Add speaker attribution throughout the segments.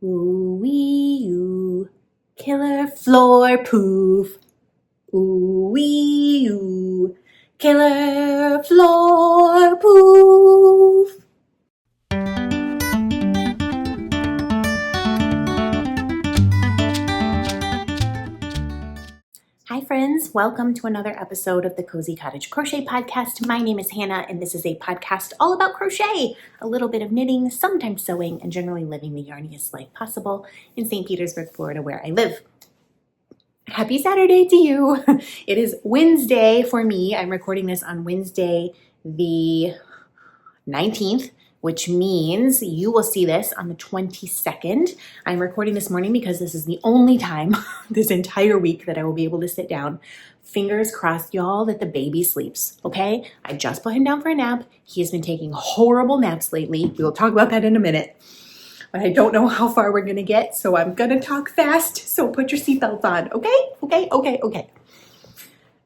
Speaker 1: Ooh wee oo, killer floor poof. Ooh wee oo, killer floor poof. Hi friends, welcome to another episode of the Cozy Cottage Crochet Podcast. My name is Hannah and this is a podcast all about crochet, a little bit of knitting, sometimes sewing, and generally living the yarniest life possible in St. Petersburg, Florida, where I live. Happy Saturday to you. It is Wednesday for me. I'm recording this on Wednesday the 19th, which means you will see this on the 22nd. I'm recording this morning because this is the only time this entire week that I will be able to sit down. Fingers crossed, y'all, that the baby sleeps, okay? I just put him down for a nap. He has been taking horrible naps lately. We will talk about that in a minute. But I don't know how far we're gonna get, so I'm gonna talk fast, so put your seatbelts on, okay?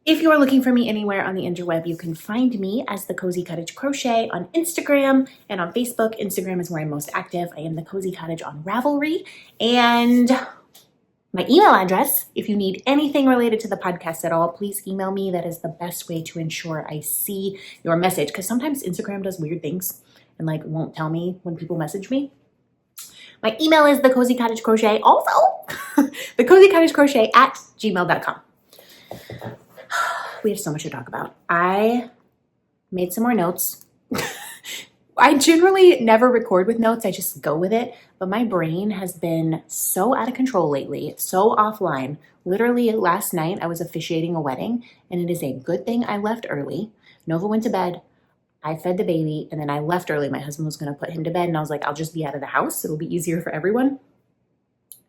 Speaker 1: If you are looking for me anywhere on the interweb, you can find me as the Cozy Cottage Crochet on Instagram and on Facebook. Instagram is where I'm most active. I am the Cozy Cottage on Ravelry. And my email address, if you need anything related to the podcast at all, please email me. That is the best way to ensure I see your message, because sometimes Instagram does weird things and won't tell me when people message me. My email is thecozycottagecrochet, also thecozycottagecrochet@gmail.com. We have so much to talk about. I made some more notes. I generally never record with notes. I just go with it. But my brain has been so out of control lately, so offline. Literally last night I was officiating a wedding, and it is a good thing I left early. Nova went to bed. I fed the baby, and then I left early. My husband was going to put him to bed, and I was like, I'll just be out of the house. It'll be easier for everyone.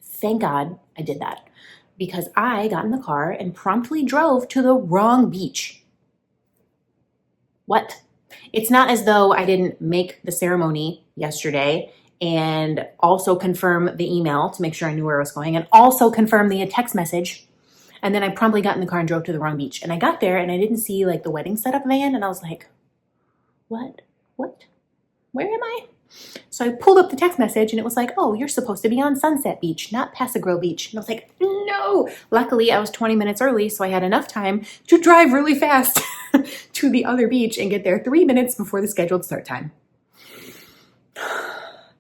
Speaker 1: Thank God I did that, because I got in the car and promptly drove to the wrong beach. What? It's not as though I didn't make the ceremony yesterday and also confirm the email to make sure I knew where I was going and also confirm the text message. And then I promptly got in the car and drove to the wrong beach. And I got there and I didn't see the wedding setup van. And I was like, what? Where am I? So I pulled up the text message and it was like, oh, you're supposed to be on Sunset Beach, not Pasagrove Beach. And I was like, no. Luckily, I was 20 minutes early, so I had enough time to drive really fast to the other beach and get there 3 minutes before the scheduled start time.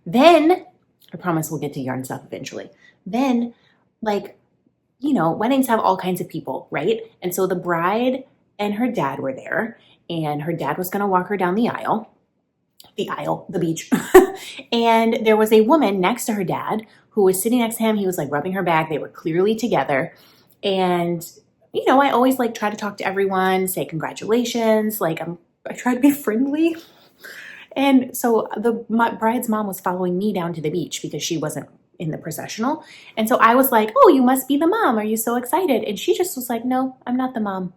Speaker 1: Then, I promise we'll get to yarn stuff eventually. Then, weddings have all kinds of people, right? And so the bride and her dad were there, and her dad was going to walk her down the beach. And there was a woman next to her dad who was sitting next to him. He was rubbing her back. They were clearly together. And, I always try to talk to everyone, say congratulations. I try to be friendly. And so my bride's mom was following me down to the beach because she wasn't in the processional. And so I was like, oh, you must be the mom. Are you so excited? And she just was like, no, I'm not the mom.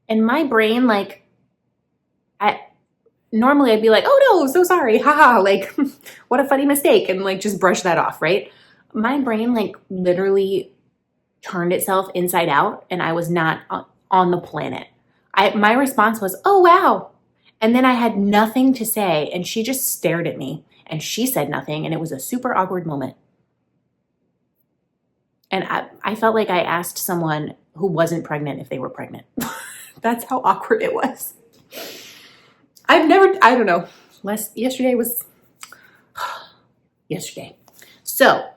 Speaker 1: And my brain, normally I'd be like, oh no, so sorry, haha, what a funny mistake, and just brush that off, right? My brain literally turned itself inside out, and I was not on the planet. My response was, oh wow, and then I had nothing to say, and she just stared at me, and she said nothing, and it was a super awkward moment. And I felt like I asked someone who wasn't pregnant if they were pregnant. That's how awkward it was. I don't know. Yesterday was yesterday. So,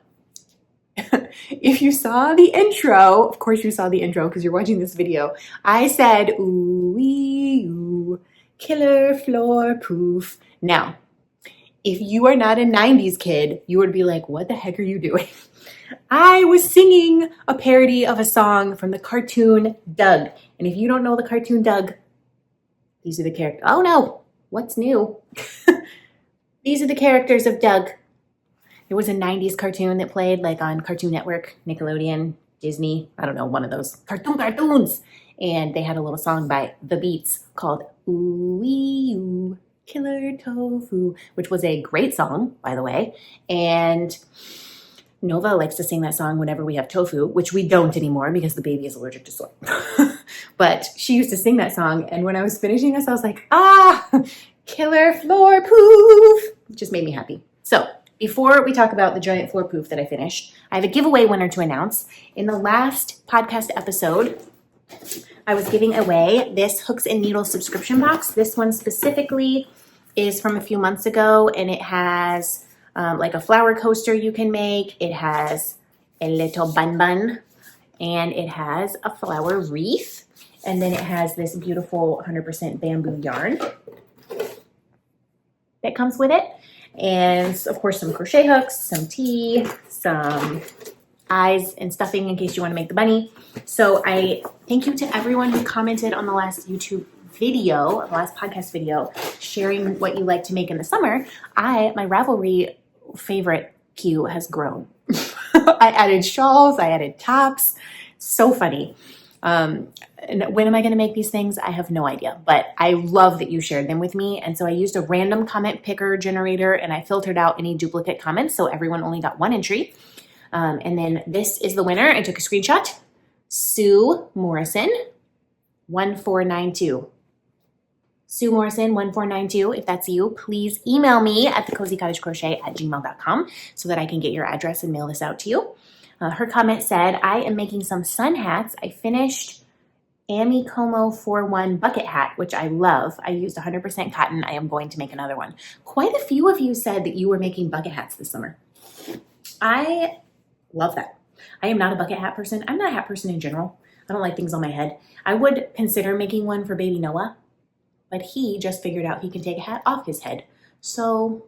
Speaker 1: if you saw the intro, of course you saw the intro because you're watching this video. I said, ooh, wee, ooh, killer floor poof. Now, if you are not a 90s kid, you would be like, what the heck are you doing? I was singing a parody of a song from the cartoon Doug. And if you don't know the cartoon Doug, these are the characters. Oh no, what's new? These are the characters of Doug. There was a 90s cartoon that played on Cartoon Network, Nickelodeon, Disney, I don't know, one of those cartoons. And they had a little song by The Beats called Ooh Wee Ooh Killer Tofu, which was a great song, by the way. And Nova likes to sing that song whenever we have tofu, which we don't anymore because the baby is allergic to soy. But she used to sing that song, and when I was finishing this, I was like, killer floor poof. It just made me happy. So Before we talk about the giant floor poof that I finished, I have a giveaway winner to announce. In the last podcast episode, I was giving away this hooks and needles subscription box. This one specifically is from a few months ago, and it has like a flower coaster you can make. It has a little bun, and it has a flower wreath. And then it has this beautiful 100% bamboo yarn that comes with it. And of course, some crochet hooks, some tea, some eyes and stuffing in case you want to make the bunny. So I thank you to everyone who commented on the last YouTube video, the last podcast video, sharing what you like to make in the summer. My Ravelry favorite queue has grown. I added shawls, I added tops. So funny. And when am I going to make these things? I have no idea, but I love that you shared them with me. And so I used a random comment picker generator and I filtered out any duplicate comments. So everyone only got one entry. And then this is the winner. I took a screenshot. Sue Morrison, 1492. Sue Morrison, 1492. If that's you, please email me at thecozycottagecrochet@gmail.com so that I can get your address and mail this out to you. Her comment said, I am making some sun hats. I finished Amy Como 41 bucket hat, which I love. I used 100% cotton. I am going to make another one. Quite a few of you said that you were making bucket hats this summer. I love that. I am not a bucket hat person. I'm not a hat person in general. I don't like things on my head. I would consider making one for baby Noah, but he just figured out he can take a hat off his head. So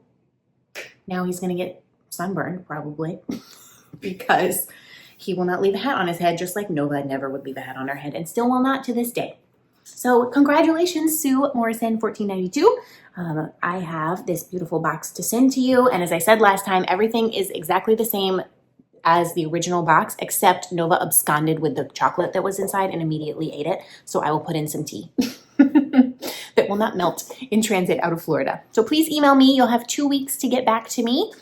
Speaker 1: now he's going to get sunburned probably because he will not leave a hat on his head, just like Nova never would leave a hat on her head and still will not to this day. So congratulations, Sue Morrison, 1492. I have this beautiful box to send to you. And as I said last time, everything is exactly the same as the original box, except Nova absconded with the chocolate that was inside and immediately ate it. So I will put in some tea that will not melt in transit out of Florida. So please email me. You'll have 2 weeks to get back to me.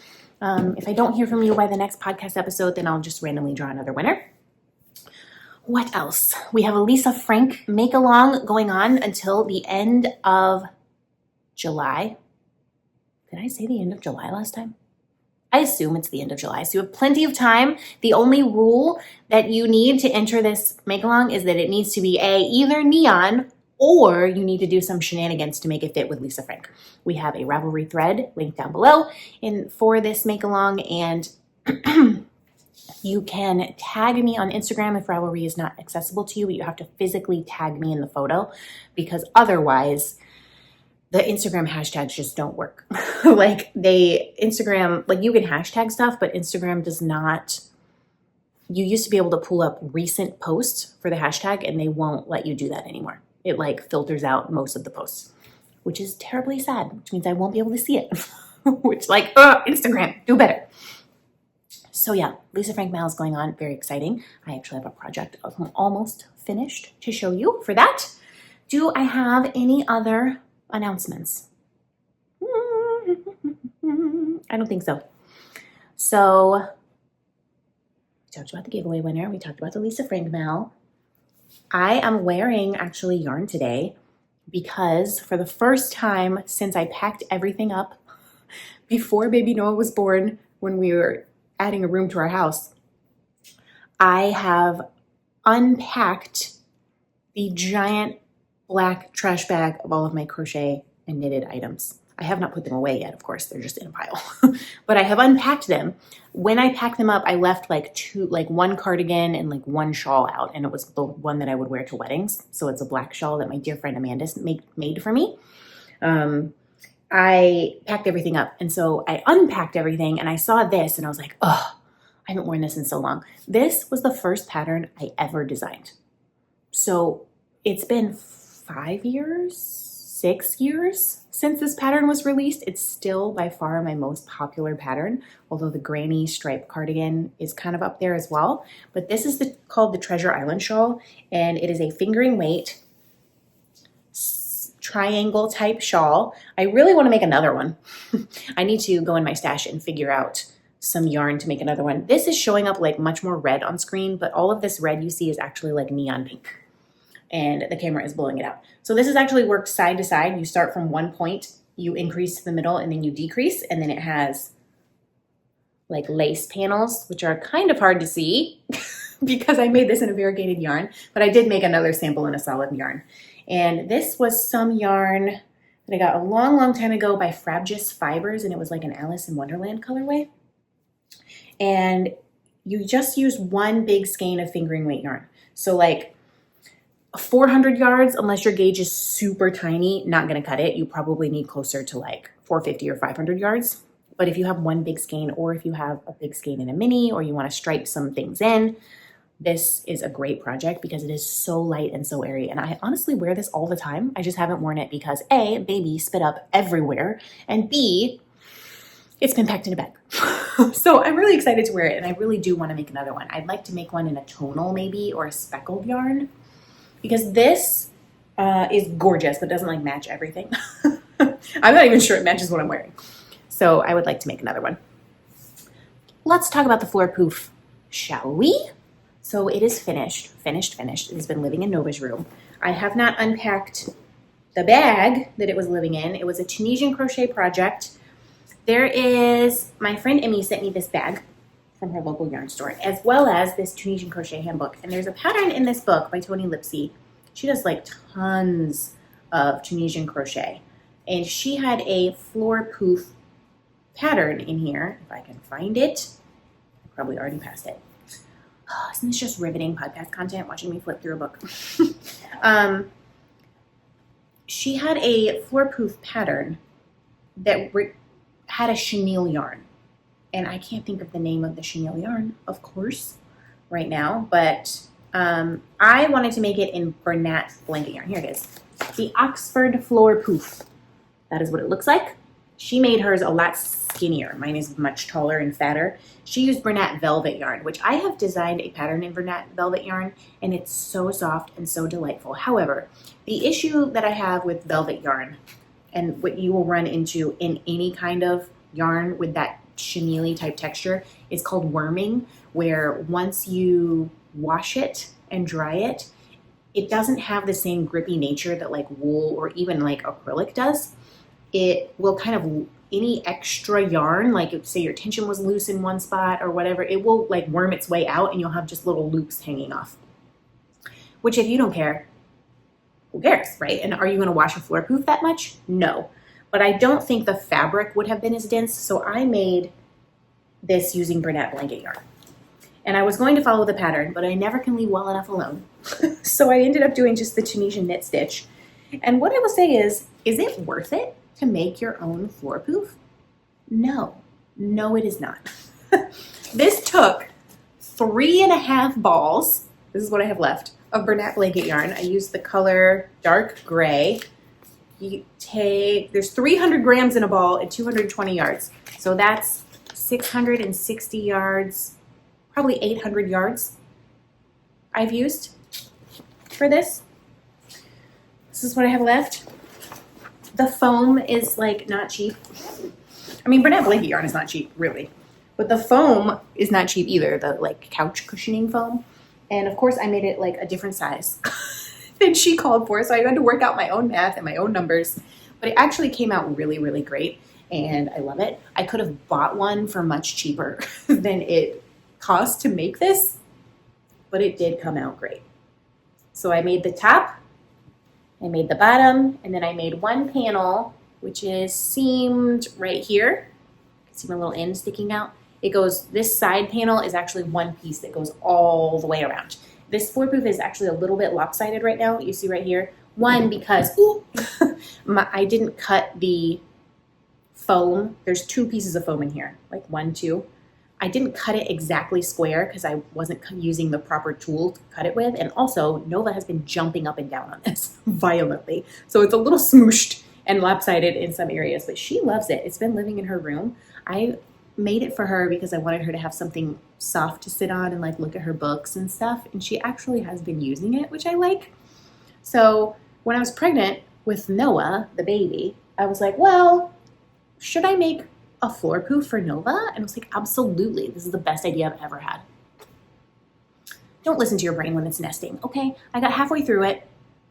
Speaker 1: If I don't hear from you by the next podcast episode, then I'll just randomly draw another winner. What else? We have a Lisa Frank make-along going on until the end of July. Did I say the end of July last time? I assume it's the end of July, so you have plenty of time. The only rule that you need to enter this make-along is that it needs to be either neon or you need to do some shenanigans to make it fit with Lisa Frank. We have a Ravelry thread linked down below for this make-along, and you can tag me on Instagram if Ravelry is not accessible to you, but you have to physically tag me in the photo because otherwise the Instagram hashtags just don't work. Instagram, you can hashtag stuff, but Instagram does not. You used to be able to pull up recent posts for the hashtag and they won't let you do that anymore. It filters out most of the posts, which is terribly sad, which means I won't be able to see it. Instagram, do better. So yeah, Lisa Frank Mal is going on. Very exciting. I actually have a project almost finished to show you for that. Do I have any other announcements? I don't think so. So we talked about the giveaway winner. We talked about the Lisa Frank Mal. I am wearing actually yarn today because for the first time since I packed everything up before baby Noah was born, when we were adding a room to our house, I have unpacked the giant black trash bag of all of my crochet and knitted items. I have not put them away yet, of course, they're just in a pile, but I have unpacked them. When I packed them up, I left one cardigan and one shawl out, and it was the one that I would wear to weddings. So it's a black shawl that my dear friend Amanda made for me. I packed everything up, and so I unpacked everything, and I saw this, and I was like, oh, I haven't worn this in so long. This was the first pattern I ever designed. So it's been 6 years since this pattern was released. It's still by far my most popular pattern, although the granny stripe cardigan is kind of up there as well. But this is called the Treasure Island Shawl, and it is a fingering weight triangle type shawl. I really want to make another one. I need to go in my stash and figure out some yarn to make another one. This is showing up much more red on screen, but all of this red you see is actually neon pink, and the camera is blowing it out. So this is actually worked side to side. You start from one point, you increase to the middle, and then you decrease, and then it has like lace panels, which are kind of hard to see because I made this in a variegated yarn, but I did make another sample in a solid yarn. And this was some yarn that I got a long, long time ago by Frabjous Fibers, and it was like an Alice in Wonderland colorway. And you just use one big skein of fingering weight yarn. So like 400 yards, unless your gauge is super tiny, not gonna cut it. You probably need closer to like 450 or 500 yards. But if you have one big skein, or if you have a big skein in a mini, or you wanna stripe some things in, this is a great project because it is so light and so airy. And I honestly wear this all the time. I just haven't worn it because A, baby spit up everywhere, and B, it's been packed in a bag. So I'm really excited to wear it, and I really do want to make another one. I'd like to make one in a tonal maybe, or a speckled yarn, because this is gorgeous, but doesn't like match everything. I'm not even sure it matches what I'm wearing. So I would like to make another one. Let's talk about the Floor Pouf, shall we? So it is finished. It has been living in Nova's room. I have not unpacked the bag that it was living in. It was a Tunisian crochet project. There is, my friend Emmy sent me this bag from her local yarn store, as well as this Tunisian crochet handbook. And there's a pattern in this book by Toni Lipsy. She does like tons of Tunisian crochet. And she had a Floor Pouf pattern in here. If I can find it, I probably already passed it. Oh, isn't this just riveting podcast content, watching me flip through a book? She had a Floor Pouf pattern that had a chenille yarn. And I can't think of the name of the chenille yarn, of course, right now. But I wanted to make it in Bernat blanket yarn. Here it is. The Oxford Floor Pouf. That is what it looks like. She made hers a lot skinnier. Mine is much taller and fatter. She used Bernat velvet yarn, which I have designed a pattern in Bernat velvet yarn, and it's so soft and so delightful. However, the issue that I have with velvet yarn, and what you will run into in any kind of yarn with that chenille type texture, is called worming, where once you wash it and dry it, it doesn't have the same grippy nature that like wool or even like acrylic does. It will kind of, any extra yarn, like say your tension was loose in one spot or whatever, it will like worm its way out and you'll have just little loops hanging off. Which if you don't care, who cares, right? And are you gonna wash a Floor Pouf that much? No. But I don't think the fabric would have been as dense, so I made this using Bernat blanket yarn. And I was going to follow the pattern, but I never can leave well enough alone. So I ended up doing just the Tunisian knit stitch. And what I will say is it worth it to make your own Floor Pouf? No, it is not. This took 3.5 balls, this is what I have left, of Bernat blanket yarn. I used the color dark gray. There's 300 grams in a ball and 220 yards. So that's 660 yards, probably 800 yards I've used for this. This is what I have left. The foam is like not cheap. I mean, Bernat blanket yarn is not cheap, really. But the foam is not cheap either, the like couch cushioning foam. And of course I made it like a different size than she called for. So I had to work out my own math and my own numbers. But it actually came out really, really great. And I love it. I could have bought one for much cheaper than it cost to make this. But it did come out great. So I made the top. I made the bottom, and then I made one panel, which is seamed right here. You can see my little end sticking out. It goes, this side panel is actually one piece that goes all the way around. This Floor Pouf is actually a little bit lopsided right now, you see right here. One, because I didn't cut the foam. There's 2 pieces of foam in here, like 1, 2. I didn't cut it exactly square because I wasn't using the proper tool to cut it with. And also, Nova has been jumping up and down on this violently. So it's a little smooshed and lopsided in some areas, but she loves it. It's been living in her room. I made it for her because I wanted her to have something soft to sit on and like look at her books and stuff. And she actually has been using it, which I like. So when I was pregnant with Noah, the baby, I was like, well, should I make a Floor Pouf for Nova? And I was like, absolutely. This is the best idea I've ever had. Don't listen to your brain when it's nesting, okay? I got halfway through it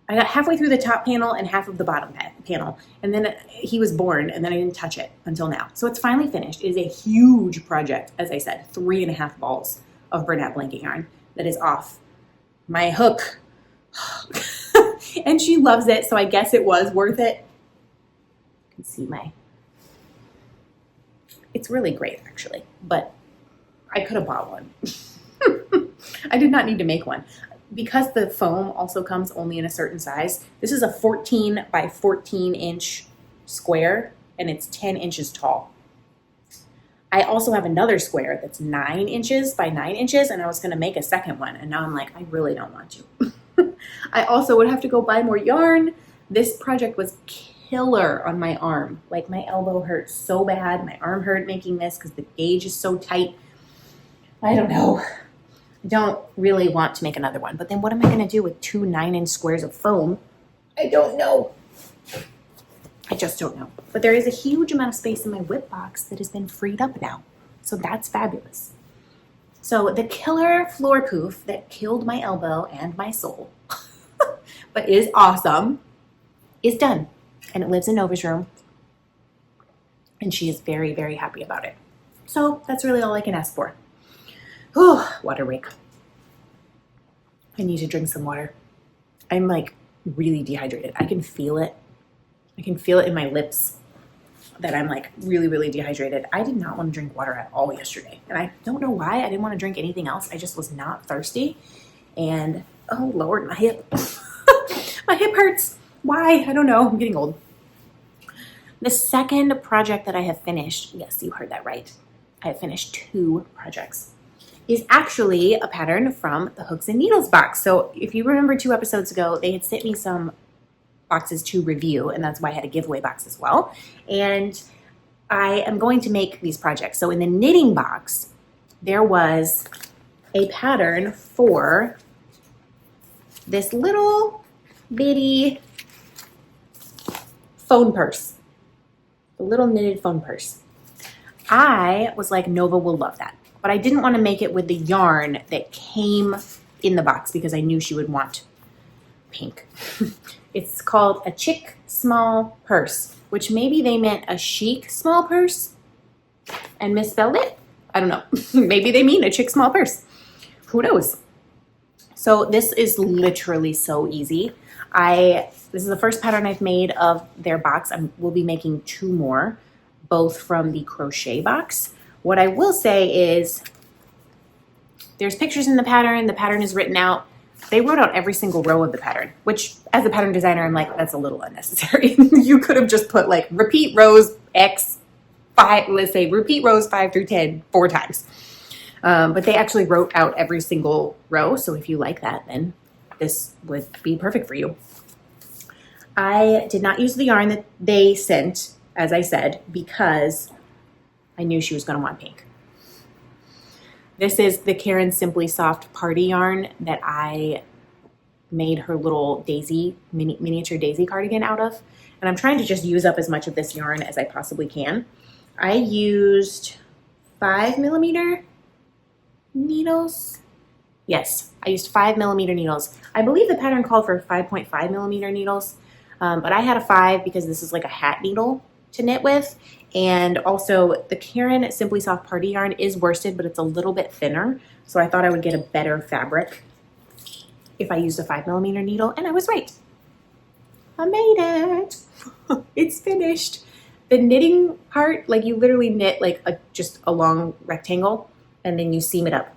Speaker 1: I got halfway through the top panel and half of the bottom panel, and then he was born, and then I didn't touch it until now. So it's finally finished. It is a huge project, as I said, 3.5 balls of Bernat blanket yarn that is off my hook. And she loves it, so I guess it was worth it. You can see it's really great, actually, but I could have bought one. I did not need to make one. Because the foam also comes only in a certain size, this is a 14 by 14 inch square, and it's 10 inches tall. I also have another square that's 9 inches by 9 inches, and I was going to make a second one, and now I'm like, I really don't want to. I also would have to go buy more yarn. This project was killer on my arm. Like, my elbow hurt so bad. My arm hurt making this because the gauge is so tight. I don't know. I don't really want to make another one, but then what am I going to do with 2 9-inch squares of foam? I don't know. I just don't know. But there is a huge amount of space in my whip box that has been freed up now. So that's fabulous. So the killer Floor Pouf that killed my elbow and my soul, but is awesome, is done. And it lives in Nova's room. And she is very, very happy about it. So that's really all I can ask for. Oh, water break. I need to drink some water. I'm like really dehydrated. I can feel it. I can feel it in my lips that I'm like really, really dehydrated. I did not want to drink water at all yesterday. And I don't know why. I didn't want to drink anything else. I just was not thirsty. And oh Lord, my hip. My hip hurts. Why? I don't know. I'm getting old. The second project that I have finished, yes, you heard that right. I have finished 2 projects. Is actually a pattern from the Hooks and Needles box. So if you remember 2 episodes ago, they had sent me some boxes to review, and that's why I had a giveaway box as well. And I am going to make these projects. So in the knitting box, there was a pattern for this little bitty phone purse, a little knitted phone purse. I was like, Nova will love that. But I didn't want to make it with the yarn that came in the box because I knew she would want pink. It's called a chic small purse, which maybe they meant a chic small purse and misspelled it. I don't know. Maybe they mean a chic small purse. Who knows? So this is literally so easy. This is the first pattern I've made of their box. We'll be making 2 more, both from the crochet box. What I will say is there's pictures in the pattern. The pattern is written out. They wrote out every single row of the pattern, which as a pattern designer, I'm like, that's a little unnecessary. You could have just put like repeat rows X 5, let's say repeat rows 5 through 10 4 times. But they actually wrote out every single row. So if you like that, then this would be perfect for you. I did not use the yarn that they sent, as I said, because I knew she was going to want pink. This is the Karen Simply Soft party yarn that I made her little daisy, miniature daisy cardigan out of. And I'm trying to just use up as much of this yarn as I possibly can. I used 5mm needles. Yes, I used 5mm needles. I believe the pattern called for 5.5mm needles, but I had a 5 because this is like a hat needle to knit with. And also the Karen Simply Soft party yarn is worsted, but it's a little bit thinner. So I thought I would get a better fabric if I used a 5mm needle, and I was right. I made it. It's finished. The knitting part, like you literally knit like just a long rectangle and then you seam it up.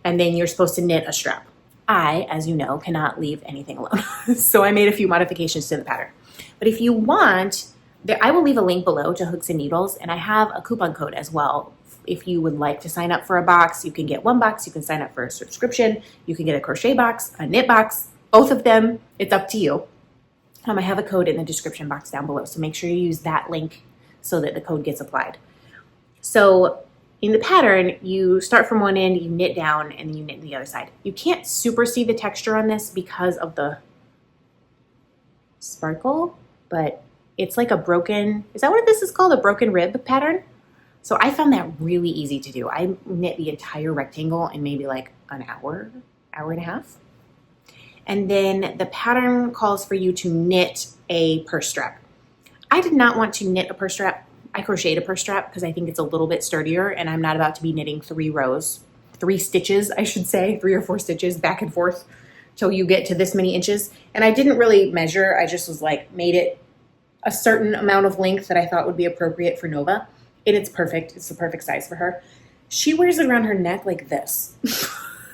Speaker 1: And then you're supposed to knit a strap. I, as you know, cannot leave anything alone. So I made a few modifications to the pattern. But if you want, I will leave a link below to Hooks and Needles, and I have a coupon code as well. If you would like to sign up for a box, you can get 1 box, you can sign up for a subscription, you can get a crochet box, a knit box, both of them, it's up to you. I have a code in the description box down below, so make sure you use that link so that the code gets applied. So in the pattern, you start from one end, you knit down, and then you knit the other side. You can't super see the texture on this because of the sparkle, but it's like a broken, is that what this is called? A broken rib pattern? So I found that really easy to do. I knit the entire rectangle in maybe like an hour, hour and a half. And then the pattern calls for you to knit a purse strap. I did not want to knit a purse strap. I crocheted a purse strap because I think it's a little bit sturdier, and I'm not about to be knitting 3 stitches, I should say, 3 or 4 stitches back and forth till you get to this many inches. And I didn't really measure. I just was like, made it a certain amount of length that I thought would be appropriate for Nova. And it's perfect. It's the perfect size for her. She wears it around her neck like this.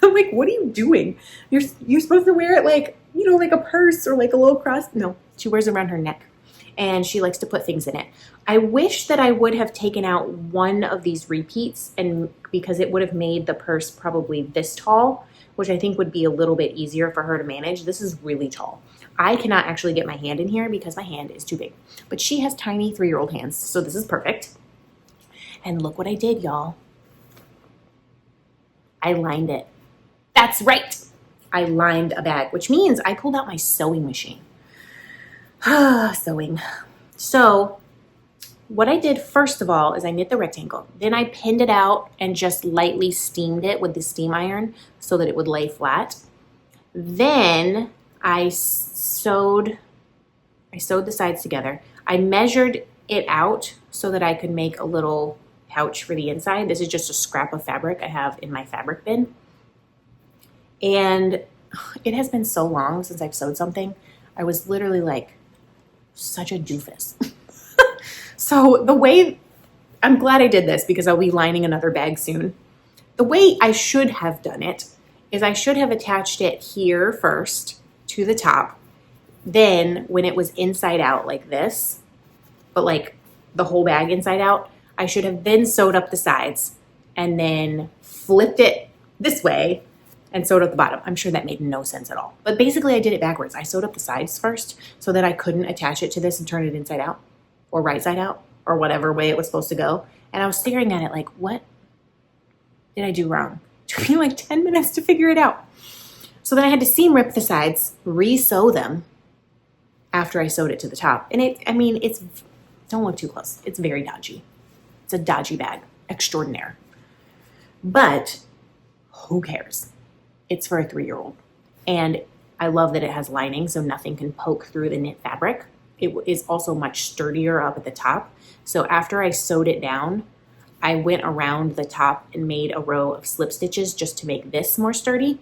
Speaker 1: I'm like, what are you doing? You're supposed to wear it like, you know, like a purse or like a little cross. No, she wears it around her neck, and she likes to put things in it. I wish that I would have taken out one of these repeats, and because it would have made the purse probably this tall, which I think would be a little bit easier for her to manage. This is really tall. I cannot actually get my hand in here because my hand is too big, but she has tiny 3-year-old hands, so this is perfect. And look what I did, y'all. I lined it. That's right. I lined a bag, which means I pulled out my sewing machine. Sewing. So what I did first of all is I knit the rectangle. Then I pinned it out and just lightly steamed it with the steam iron so that it would lay flat. Then I sewed the sides together. I measured it out so that I could make a little pouch for the inside. This is just a scrap of fabric I have in my fabric bin. And it has been so long since I've sewed something. I was literally like such a doofus. So the way, I'm glad I did this because I'll be lining another bag soon. The way I should have done it is I should have attached it here first to the top. Then when it was inside out like this, but like the whole bag inside out, I should have then sewed up the sides and then flipped it this way and sewed up the bottom. I'm sure that made no sense at all. But basically I did it backwards. I sewed up the sides first so that I couldn't attach it to this and turn it inside out or right side out or whatever way it was supposed to go. And I was staring at it like, what did I do wrong? It took me like 10 minutes to figure it out. So then I had to seam rip the sides, re-sew them after I sewed it to the top. And it's, don't look too close. It's very dodgy. It's a dodgy bag, extraordinaire. But who cares? It's for a 3-year-old. And I love that it has lining so nothing can poke through the knit fabric. It is also much sturdier up at the top. So after I sewed it down, I went around the top and made a row of slip stitches just to make this more sturdy.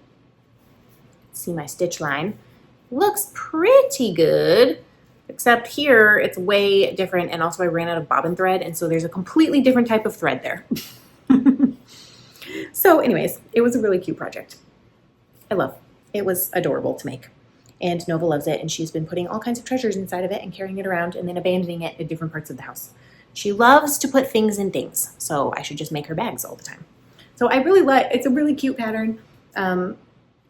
Speaker 1: See my stitch line? Looks pretty good, except here it's way different, and also I ran out of bobbin thread, and so there's a completely different type of thread there. So anyways, it was a really cute project. It was adorable to make. And Nova loves it, and she's been putting all kinds of treasures inside of it and carrying it around and then abandoning it at different parts of the house. She loves to put things in things, so I should just make her bags all the time. So I really it's a really cute pattern.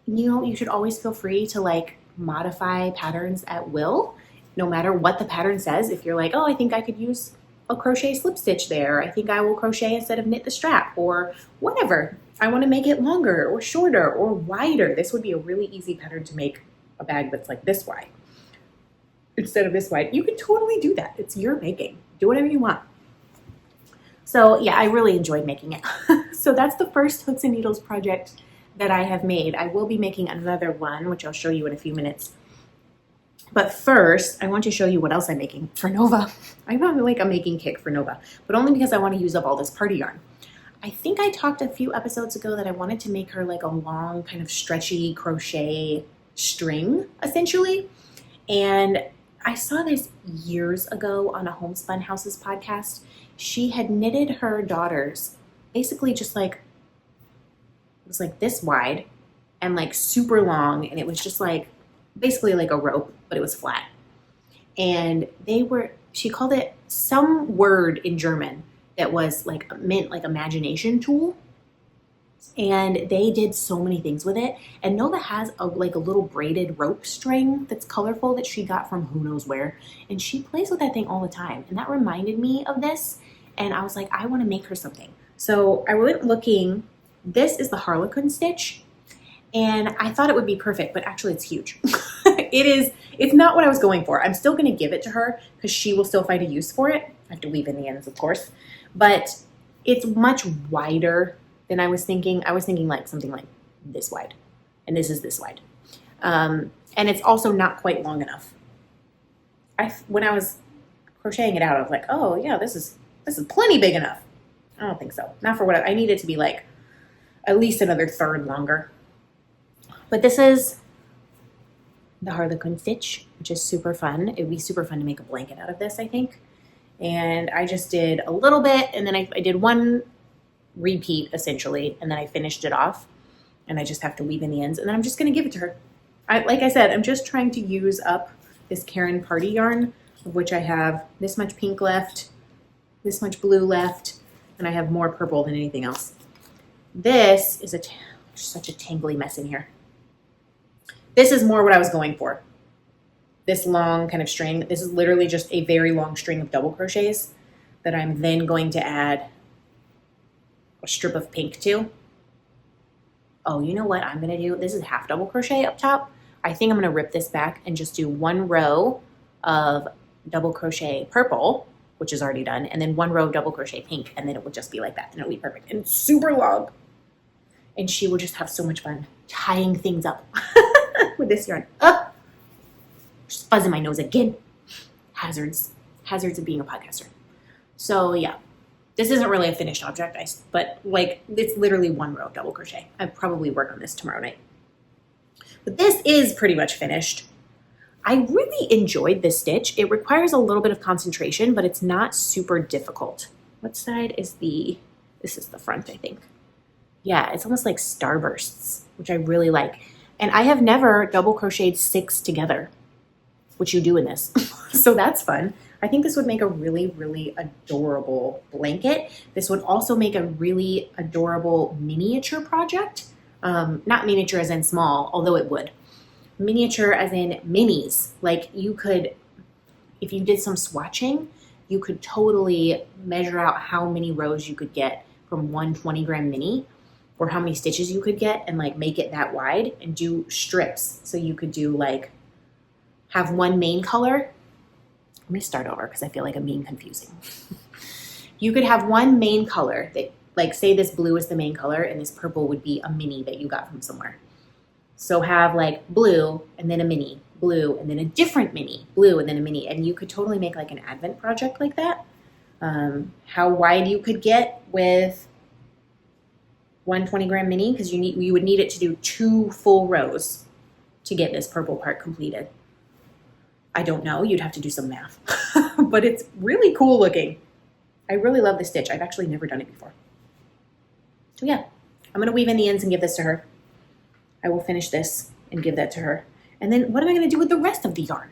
Speaker 1: You should always feel free to like modify patterns at will, no matter what the pattern says. If you're like, oh, I think I could use a crochet slip stitch there. I think I will crochet instead of knit the strap, or whatever. I want to make it longer or shorter or wider. This would be a really easy pattern to make a bag that's like this wide instead of this wide. You can totally do that. It's your making. Do whatever you want. So yeah, I really enjoyed making it. So that's the first Hooks and Needles project that I have made. I will be making another one, which I'll show you in a few minutes. But first, I want to show you what else I'm making for Nova. I'm on like a making kick for Nova, but only because I want to use up all this party yarn. I think I talked a few episodes ago that I wanted to make her like a long kind of stretchy crochet string, essentially. And I saw this years ago on a Homespun Houses podcast. She had knitted her daughters basically just like, it was like this wide and like super long. And it was just like, basically like a rope, but it was flat. And she called it some word in German that was like meant like imagination tool. And they did so many things with it. And Nova has a little braided rope string that's colorful that she got from who knows where. And she plays with that thing all the time. And that reminded me of this. And I was like, I want to make her something. So I went looking. This is the Harlequin stitch. And I thought it would be perfect, but actually it's huge. It's not what I was going for. I'm still going to give it to her because she will still find a use for it. I have to weave in the ends, of course. But it's much wider than I was thinking. I was thinking like something like this wide. And this is this wide. And it's also not quite long enough. When I was crocheting it out, I was like, oh yeah, this is plenty big enough. I don't think so. Not for what I need it to be like at least another third longer. But this is the Harlequin stitch, which is super fun. It would be super fun to make a blanket out of this, I think. And I just did a little bit, and then I did one repeat essentially, and then I finished it off, and I just have to weave in the ends, and then I'm just going to give it to her. Like I said, I'm just trying to use up this Karen Party yarn, of which I have this much pink left, this much blue left, and I have more purple than anything else. This is such a tangly mess in here. This is more what I was going for. This long kind of string. This is literally just a very long string of double crochets that I'm then going to add a strip of pink to. Oh, you know what I'm going to do? This is half double crochet up top. I think I'm going to rip this back and just do one row of double crochet purple, which is already done, and then one row of double crochet pink, and then it will just be like that, and it'll be perfect. And it's super long. And she will just have so much fun tying things up with this yarn. Oh, just buzzing my nose again. Hazards of being a podcaster. So yeah, this isn't really a finished object, but like it's literally one row of double crochet. I'll probably work on this tomorrow night. But this is pretty much finished. I really enjoyed this stitch. It requires a little bit of concentration, but it's not super difficult. What side is this is the front, I think. Yeah, it's almost like starbursts, which I really like. And I have never double crocheted 6 together, which you do in this. So that's fun. I think this would make a really, really adorable blanket. This would also make a really adorable miniature project. Not miniature as in small, although it would. Miniature as in minis. Like you could, if you did some swatching, you could totally measure out how many rows you could get from one 20-gram mini, or how many stitches you could get, and like make it that wide and do strips. So you could do like, have one main color. Let me start over because I feel like I'm being confusing. You could have one main color that, like say this blue is the main color and this purple would be a mini that you got from somewhere. So have like blue and then a mini, blue and then a different mini, blue and then a mini. And you could totally make like an advent project like that. How wide you could get with one 20-gram mini, because you would need it to do 2 full rows to get this purple part completed. I don't know, you'd have to do some math, but it's really cool looking. I really love this stitch. I've actually never done it before. So yeah, I'm gonna weave in the ends and give this to her. I will finish this and give that to her. And then what am I gonna do with the rest of the yarn?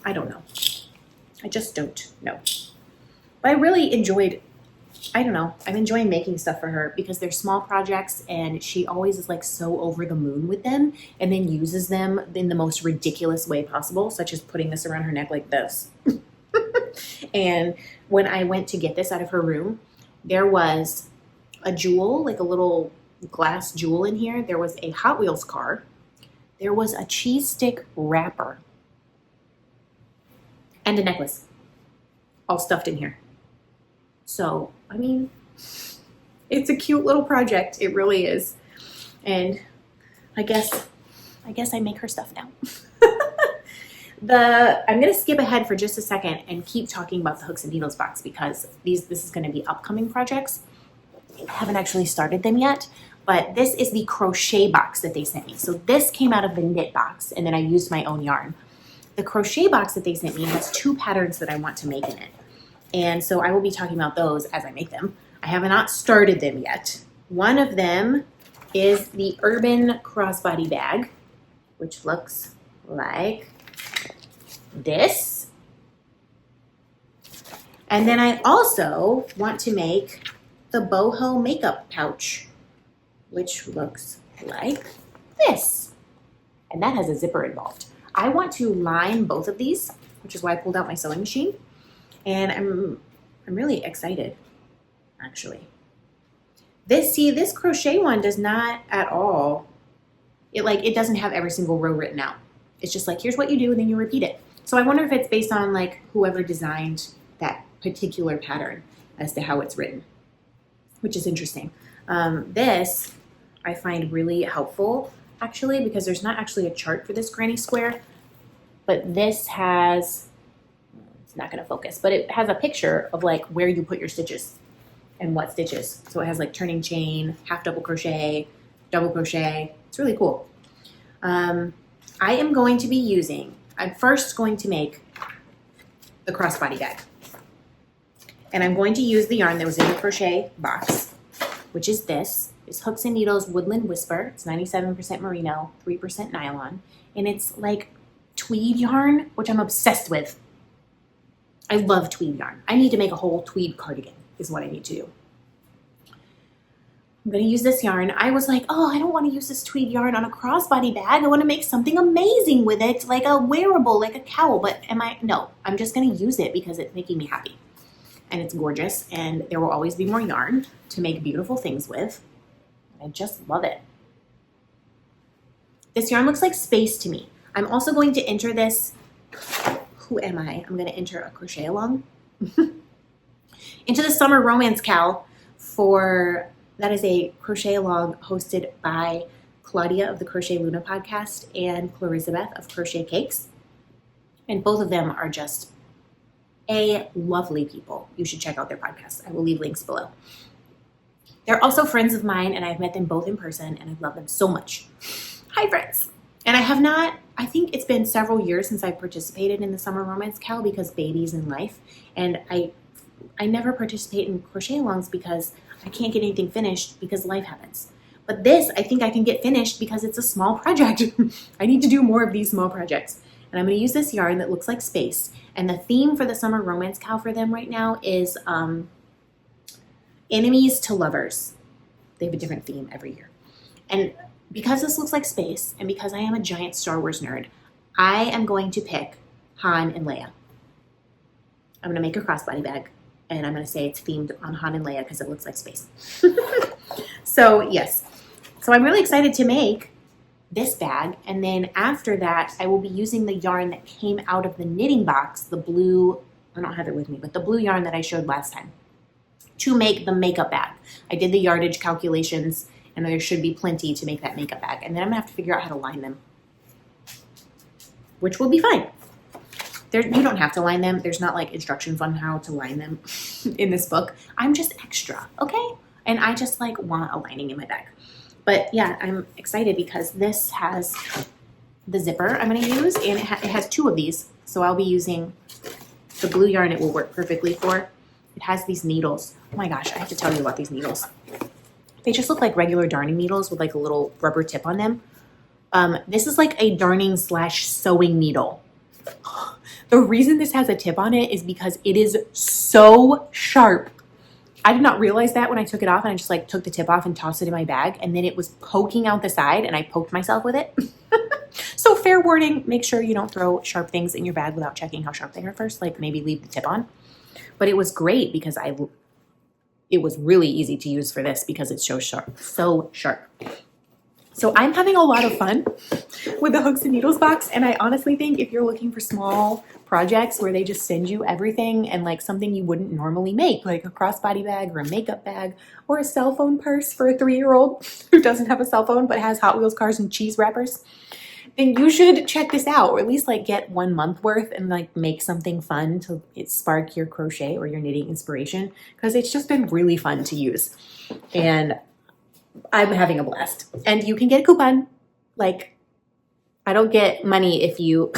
Speaker 1: I don't know. I just don't know. But I really enjoyed, I don't know, I'm enjoying making stuff for her because they're small projects and she always is like so over the moon with them and then uses them in the most ridiculous way possible, such as putting this around her neck like this. And when I went to get this out of her room, there was a jewel, like a little glass jewel in here. There was a Hot Wheels car. There was a cheese stick wrapper and a necklace all stuffed in here. So, I mean, it's a cute little project. It really is. And I guess I make her stuff now. I'm going to skip ahead for just a second and keep talking about the Hooks and Needles box because this is going to be upcoming projects. I haven't actually started them yet, but this is the crochet box that they sent me. So this came out of the knit box and then I used my own yarn. The crochet box that they sent me has 2 patterns that I want to make in it. And so I will be talking about those as I make them. I have not started them yet. One of them is the Urban Crossbody Bag, which looks like this. And then I also want to make the boho makeup pouch, which looks like this. And that has a zipper involved. I want to line both of these, which is why I pulled out my sewing machine. And I'm really excited, actually. This crochet one does not at all, it doesn't have every single row written out. It's just like, here's what you do, and then you repeat it. So I wonder if it's based on like whoever designed that particular pattern as to how it's written, which is interesting. This I find really helpful actually, because there's not actually a chart for this granny square, but this has, it's not going to focus, but it has a picture of like where you put your stitches and what stitches. So it has like turning chain, half double crochet, double crochet. It's really cool. I am going to be using, I'm first going to make the crossbody bag. And I'm going to use the yarn that was in the crochet box, which is this. It's Hooks and Needles Woodland Whisper. It's 97% merino, 3% nylon. And it's like tweed yarn, which I'm obsessed with. I love tweed yarn. I need to make a whole tweed cardigan is what I need to do. I'm going to use this yarn. I was like, oh, I don't want to use this tweed yarn on a crossbody bag. I want to make something amazing with it, like a wearable, like a cowl. But no, I'm just going to use it because it's making me happy. And it's gorgeous. And there will always be more yarn to make beautiful things with. I just love it. This yarn looks like space to me. I'm also going to enter this. Who am I? I'm going to enter a crochet along into the Summer Romance Cowl that is a crochet along hosted by Claudia of the Crochet Luna podcast and Clarisabeth of CrochetCakes. And both of them are just lovely people. You should check out their podcasts. I will leave links below. They're also friends of mine, and I've met them both in person, and I love them so much. Hi, friends. And I think it's been several years since I participated in the Summer Romance Cowl because babies and life. And I never participate in crochet alongs because I can't get anything finished because life happens. But this, I think I can get finished because it's a small project. I need to do more of these small projects. And I'm going to use this yarn that looks like space. And the theme for the Summer Romance Cowl for them right now is enemies to lovers. They have a different theme every year. And because this looks like space, and because I am a giant Star Wars nerd, I am going to pick Han and Leia. I'm going to make a crossbody bag. And I'm going to say it's themed on Han and Leia because it looks like space. So, yes. So I'm really excited to make this bag. And then after that, I will be using the yarn that came out of the knitting box, the blue, I don't have it with me, but the blue yarn that I showed last time, to make the makeup bag. I did the yardage calculations, and there should be plenty to make that makeup bag. And then I'm going to have to figure out how to line them, which will be fine. You don't have to line them. There's not like instructions on how to line them in this book. I'm just extra, okay? And I just like want a lining in my bag. But yeah, I'm excited because this has the zipper I'm going to use, and it has two of these. So I'll be using the blue yarn. It will work perfectly for. It has these needles. Oh my gosh, I have to tell you about these needles. They just look like regular darning needles with like a little rubber tip on them. This is like a darning / sewing needle. The reason this has a tip on it is because it is so sharp. I did not realize that when I took it off, and I just like took the tip off and tossed it in my bag, and then it was poking out the side, and I poked myself with it. So fair warning, make sure you don't throw sharp things in your bag without checking how sharp they are first, like maybe leave the tip on. But it was great because it was really easy to use for this because it's so sharp, So I'm having a lot of fun with the Hooks and Needles box, and I honestly think if you're looking for small projects where they just send you everything and like something you wouldn't normally make, like a crossbody bag or a makeup bag or a cell phone purse for a 3-year-old who doesn't have a cell phone but has Hot Wheels cars and cheese wrappers, then you should check this out, or at least like get 1 month worth and like make something fun to spark your crochet or your knitting inspiration, because it's just been really fun to use. And I'm having a blast. And you can get a coupon. Like, I don't get money if you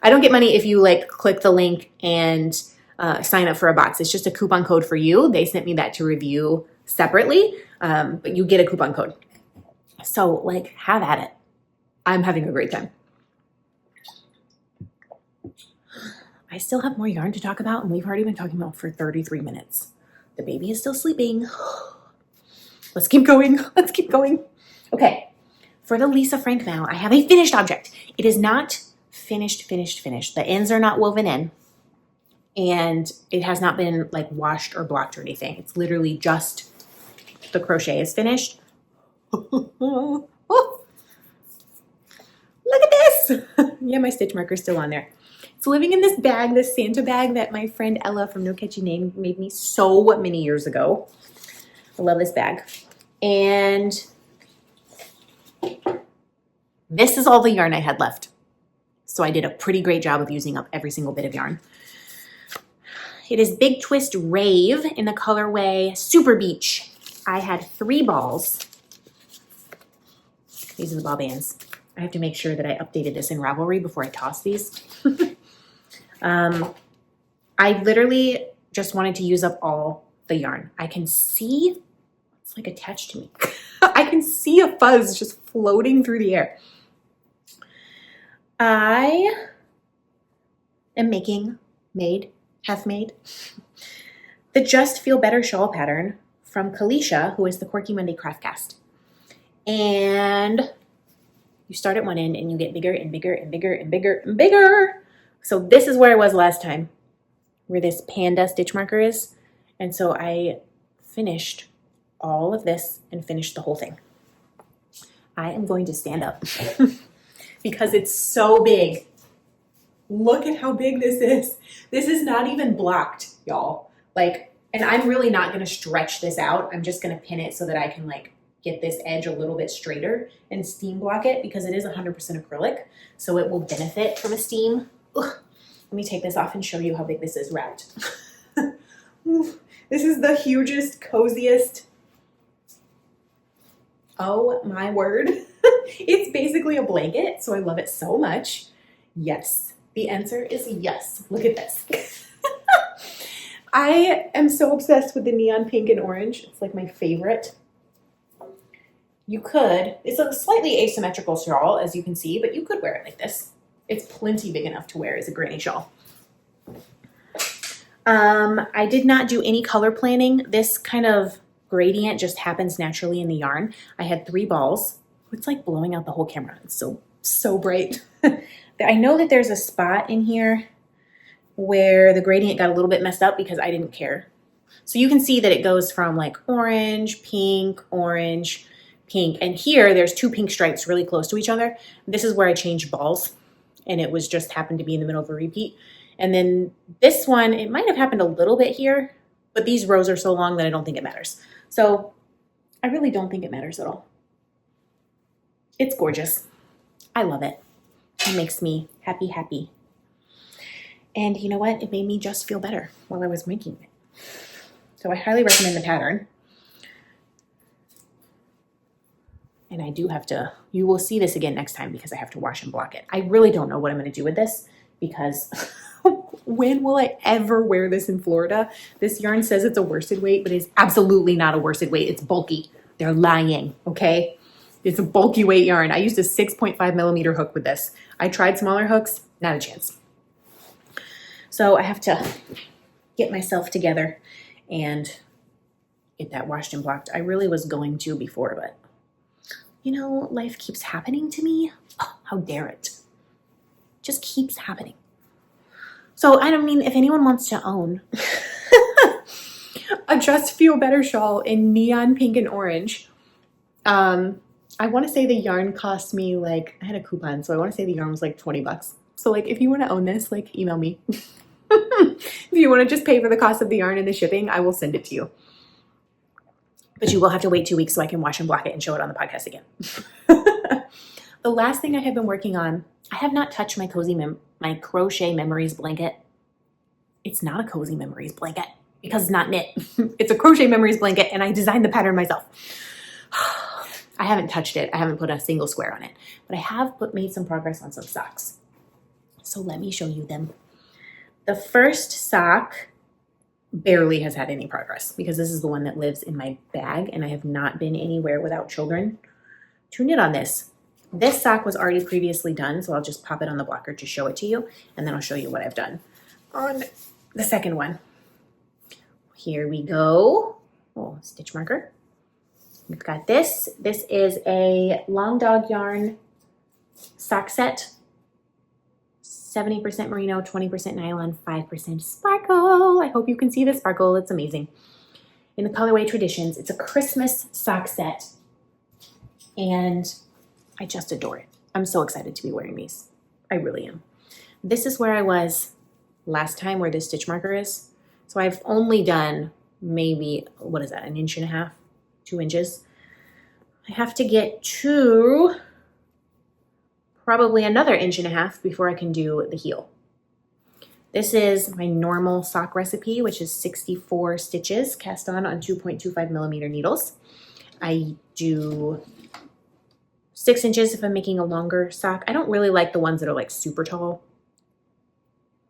Speaker 1: I don't get money if you like click the link and sign up for a box. It's just a coupon code for you. They sent me that to review separately, but you get a coupon code. So like, have at it. I'm having a great time. I still have more yarn to talk about, and we've already been talking about for 33 minutes. The baby is still sleeping. Let's keep going. Let's keep going. Okay. For the Lisa Frank now, I have a finished object. It is not finished. The ends are not woven in, and it has not been like washed or blocked or anything. It's literally just the crochet is finished. Oh, look at this. Yeah, my stitch marker is still on there. It's living in this bag, this Santa bag that my friend Ella from No Catchy Name made me so many years ago. I love this bag. And This is all the yarn I had left. So I did a pretty great job of using up every single bit of yarn. It is Big Twist Rave in the colorway Super Beach. I had 3 balls. These are the ball bands. I have to make sure that I updated this in Ravelry before I toss these. I literally just wanted to use up all the yarn. I can see, it's like attached to me. I can see a fuzz just floating through the air. I am have made the Just Feel Better shawl pattern from Kalisha, who is the Quirky Monday Craft Cast. And you start at one end and you get bigger and bigger and bigger and bigger and bigger. So this is where I was last time, where this panda stitch marker is. And so I finished all of this and finished the whole thing. I am going to stand up because it's so big. Look at how big this is. This is not even blocked, y'all. Like, and I'm really not going to stretch this out. I'm just going to pin it so that I can like get this edge a little bit straighter and steam block it because it is 100% acrylic. So it will benefit from a steam. Ugh. Let me take this off and show you how big this is wrapped. This is the hugest, coziest. Oh my word. It's basically a blanket, so I love it so much. Yes. The answer is yes. Look at this. I am so obsessed with the neon pink and orange. It's like my favorite. You could, it's a slightly asymmetrical shawl, as you can see, but you could wear it like this. It's plenty big enough to wear as a granny shawl. I did not do any color planning. This kind of gradient just happens naturally in the yarn. I had 3 balls. It's like blowing out the whole camera. It's so bright. I know that there's a spot in here where the gradient got a little bit messed up because I didn't care. So you can see that it goes from like orange, pink, orange, pink. And here there's 2 pink stripes really close to each other. This is where I changed balls and it was just happened to be in the middle of a repeat. And then this one, it might have happened a little bit here, but these rows are so long that I don't think it matters. So I really don't think it matters at all. It's gorgeous. I love it. It makes me happy. And you know what? It made me just feel better while I was making it. So I highly recommend the pattern. And I do have to, you will see this again next time because I have to wash and block it. I really don't know what I'm going to do with this because when will I ever wear this in Florida? This yarn says it's a worsted weight, but it's absolutely not a worsted weight. It's bulky. They're lying, okay? It's a bulky weight yarn. I used a 6.5 millimeter hook with this. I tried smaller hooks, not a chance. So I have to get myself together and get that washed and blocked. I really was going to before, but you know, life keeps happening to me. Oh, how dare it? Just keeps happening. So I don't mean, if anyone wants to own a Just Feel Better shawl in neon pink and orange, I want to say the yarn cost me like, I had a coupon, so I want to say the yarn was like 20 bucks. So like, if you want to own this, like email me. If you want to just pay for the cost of the yarn and the shipping, I will send it to you. But you will have to wait 2 weeks so I can wash and block it and show it on the podcast again. The last thing I have been working on, I have not touched my my Crochet Memories blanket. It's not a Cozy Memories blanket because it's not knit. It's a Crochet Memories blanket and I designed the pattern myself. I haven't touched it. I haven't put a single square on it, but I have made some progress on some socks. So let me show you them. The first sock barely has had any progress because this is the one that lives in my bag and I have not been anywhere without children to knit on this. This sock was already previously done, so I'll just pop it on the blocker to show it to you, and then I'll show you what I've done on the second one. Here we go. Oh, stitch marker. We've got this. This is a Long Dog yarn sock set. 70% merino, 20% nylon, 5% sparkle. I hope you can see the sparkle. It's amazing. In the colorway Traditions, it's a Christmas sock set. And I just adore it. I'm so excited to be wearing these. I really am. This is where I was last time where this stitch marker is. So I've only done maybe, what is that, 1.5 inches, 2 inches. I have to get to probably another 1.5 inches before I can do the heel. This is my normal sock recipe, which is 64 stitches cast on 2.25 millimeter needles. I do 6 inches if I'm making a longer sock. I don't really like the ones that are like super tall.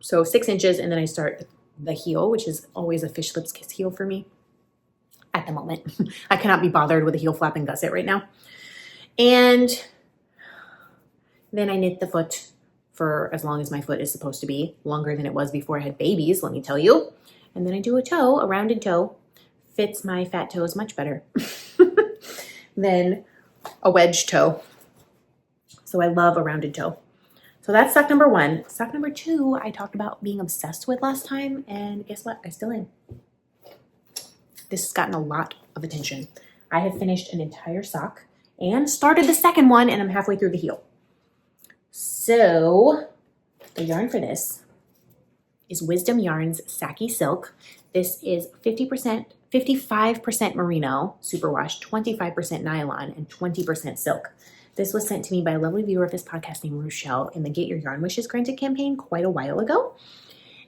Speaker 1: So 6 inches, and then I start the heel, which is always a fish lips kiss heel for me at the moment. I cannot be bothered with a heel flap and gusset right now. And then I knit the foot for as long as my foot is supposed to be, longer than it was before I had babies, let me tell you. And then I do a toe, a rounded toe. Fits my fat toes much better than a wedge toe. So I love a rounded toe. So that's sock number 1. Sock number 2, I talked about being obsessed with last time, and guess what? I still am. This has gotten a lot of attention. I have finished an entire sock and started the second one, and I'm halfway through the heel. So the yarn for this is Wisdom Yarns Saki Silk. This is 55% merino, superwash, 25% nylon, and 20% silk. This was sent to me by a lovely viewer of this podcast named Rochelle in the Get Your Yarn Wishes Granted campaign quite a while ago.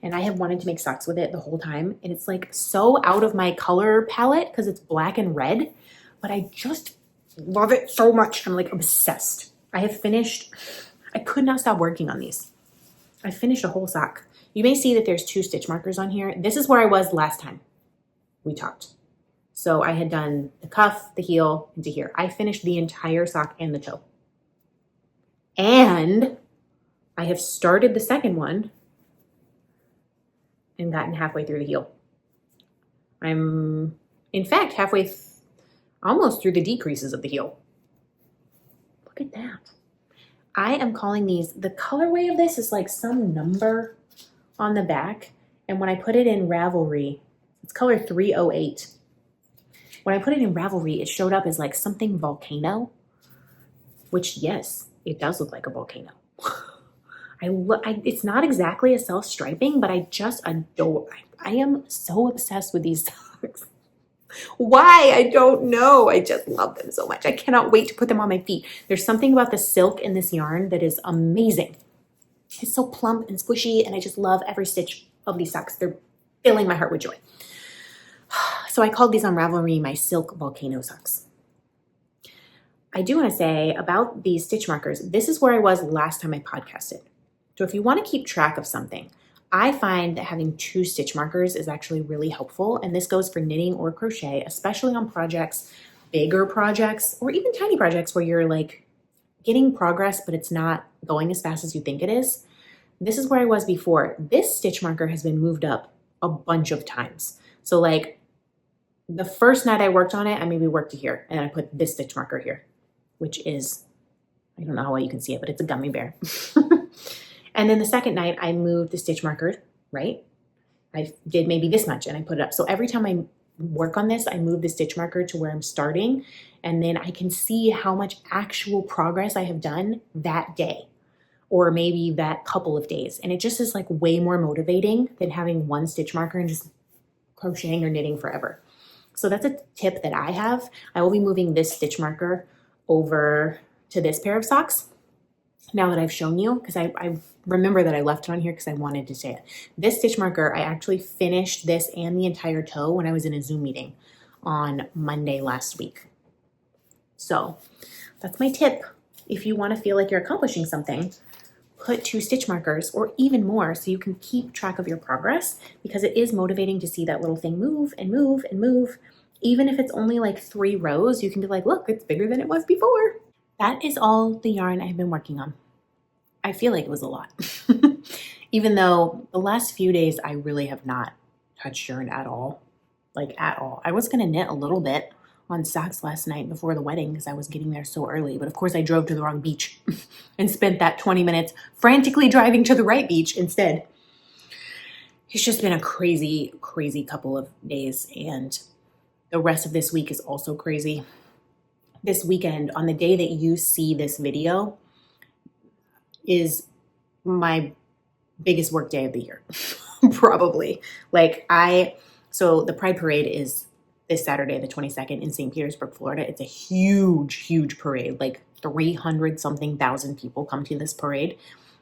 Speaker 1: And I have wanted to make socks with it the whole time. And it's like so out of my color palette because it's black and red, but I just love it so much. I'm like obsessed. I could not stop working on these. I finished a whole sock. You may see that there's 2 stitch markers on here. This is where I was last time we talked. So I had done the cuff, the heel, into here. I finished the entire sock and the toe. And I have started the second one and gotten halfway through the heel. I'm, in fact, almost through the decreases of the heel. Look at that. I am calling these, the colorway of this is like some number on the back. And when I put it in Ravelry, it's color 308. When I put it in Ravelry, it showed up as like something volcano, which yes, it does look like a volcano. It's not exactly a self-striping, but I just adore, I am so obsessed with these socks. Why? I don't know. I just love them so much. I cannot wait to put them on my feet. There's something about the silk in this yarn that is amazing. It's so plump and squishy, and I just love every stitch of these socks. They're filling my heart with joy. So I called these on Ravelry my silk volcano socks. I do want to say about these stitch markers, this is where I was last time I podcasted. So if you want to keep track of something, I find that having 2 stitch markers is actually really helpful. And this goes for knitting or crochet, especially on projects, bigger projects, or even tiny projects where you're like getting progress, but it's not going as fast as you think it is. This is where I was before. This stitch marker has been moved up a bunch of times. So like the first night I worked on it, I maybe worked to here, and I put this stitch marker here, which is, I don't know how well you can see it, but it's a gummy bear. And then the second night I moved the stitch marker, right? I did maybe this much and I put it up. So every time I work on this, I move the stitch marker to where I'm starting, and then I can see how much actual progress I have done that day, or maybe that couple of days. And it just is like way more motivating than having 1 stitch marker and just crocheting or knitting forever. So that's a tip that I have. I will be moving this stitch marker over to this pair of socks now that I've shown you, because I remember that I left it on here because I wanted to say it. This stitch marker, I actually finished this and the entire toe when I was in a Zoom meeting on Monday last week. So that's my tip. If you want to feel like you're accomplishing something, put 2 stitch markers or even more so you can keep track of your progress, because it is motivating to see that little thing move and move and move. Even if it's only like 3 rows, you can be like, look, it's bigger than it was before. That is all the yarn I've been working on. I feel like it was a lot. Even though the last few days I really have not touched yarn at all. Like at all. I was going to knit a little bit on socks last night before the wedding because I was getting there so early. But of course I drove to the wrong beach and spent that 20 minutes frantically driving to the right beach instead. It's just been a crazy, crazy couple of days. And the rest of this week is also crazy. This weekend, on the day that you see this video, is my biggest work day of the year. Probably. So the Pride Parade is this Saturday, the 22nd in St. Petersburg, Florida. It's a huge, huge parade. Like 300 something thousand people come to this parade.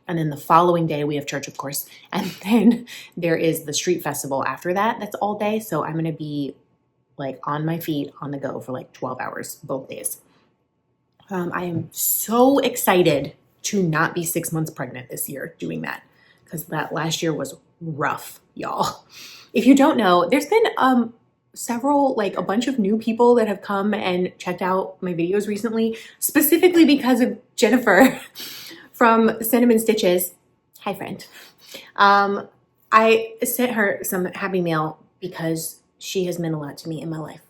Speaker 1: And then the following day we have church, of course. And then there is the street festival after that. That's all day. So I'm going to be like on my feet on the go for like 12 hours, both days. I am so excited to not be 6 months pregnant this year doing that, because that last year was rough, y'all. If you don't know, there's been several, like a bunch of new people that have come and checked out my videos recently, specifically because of Jennifer from Cinnamon Stitches. Hi, friend. I sent her some happy mail because she has meant a lot to me in my life,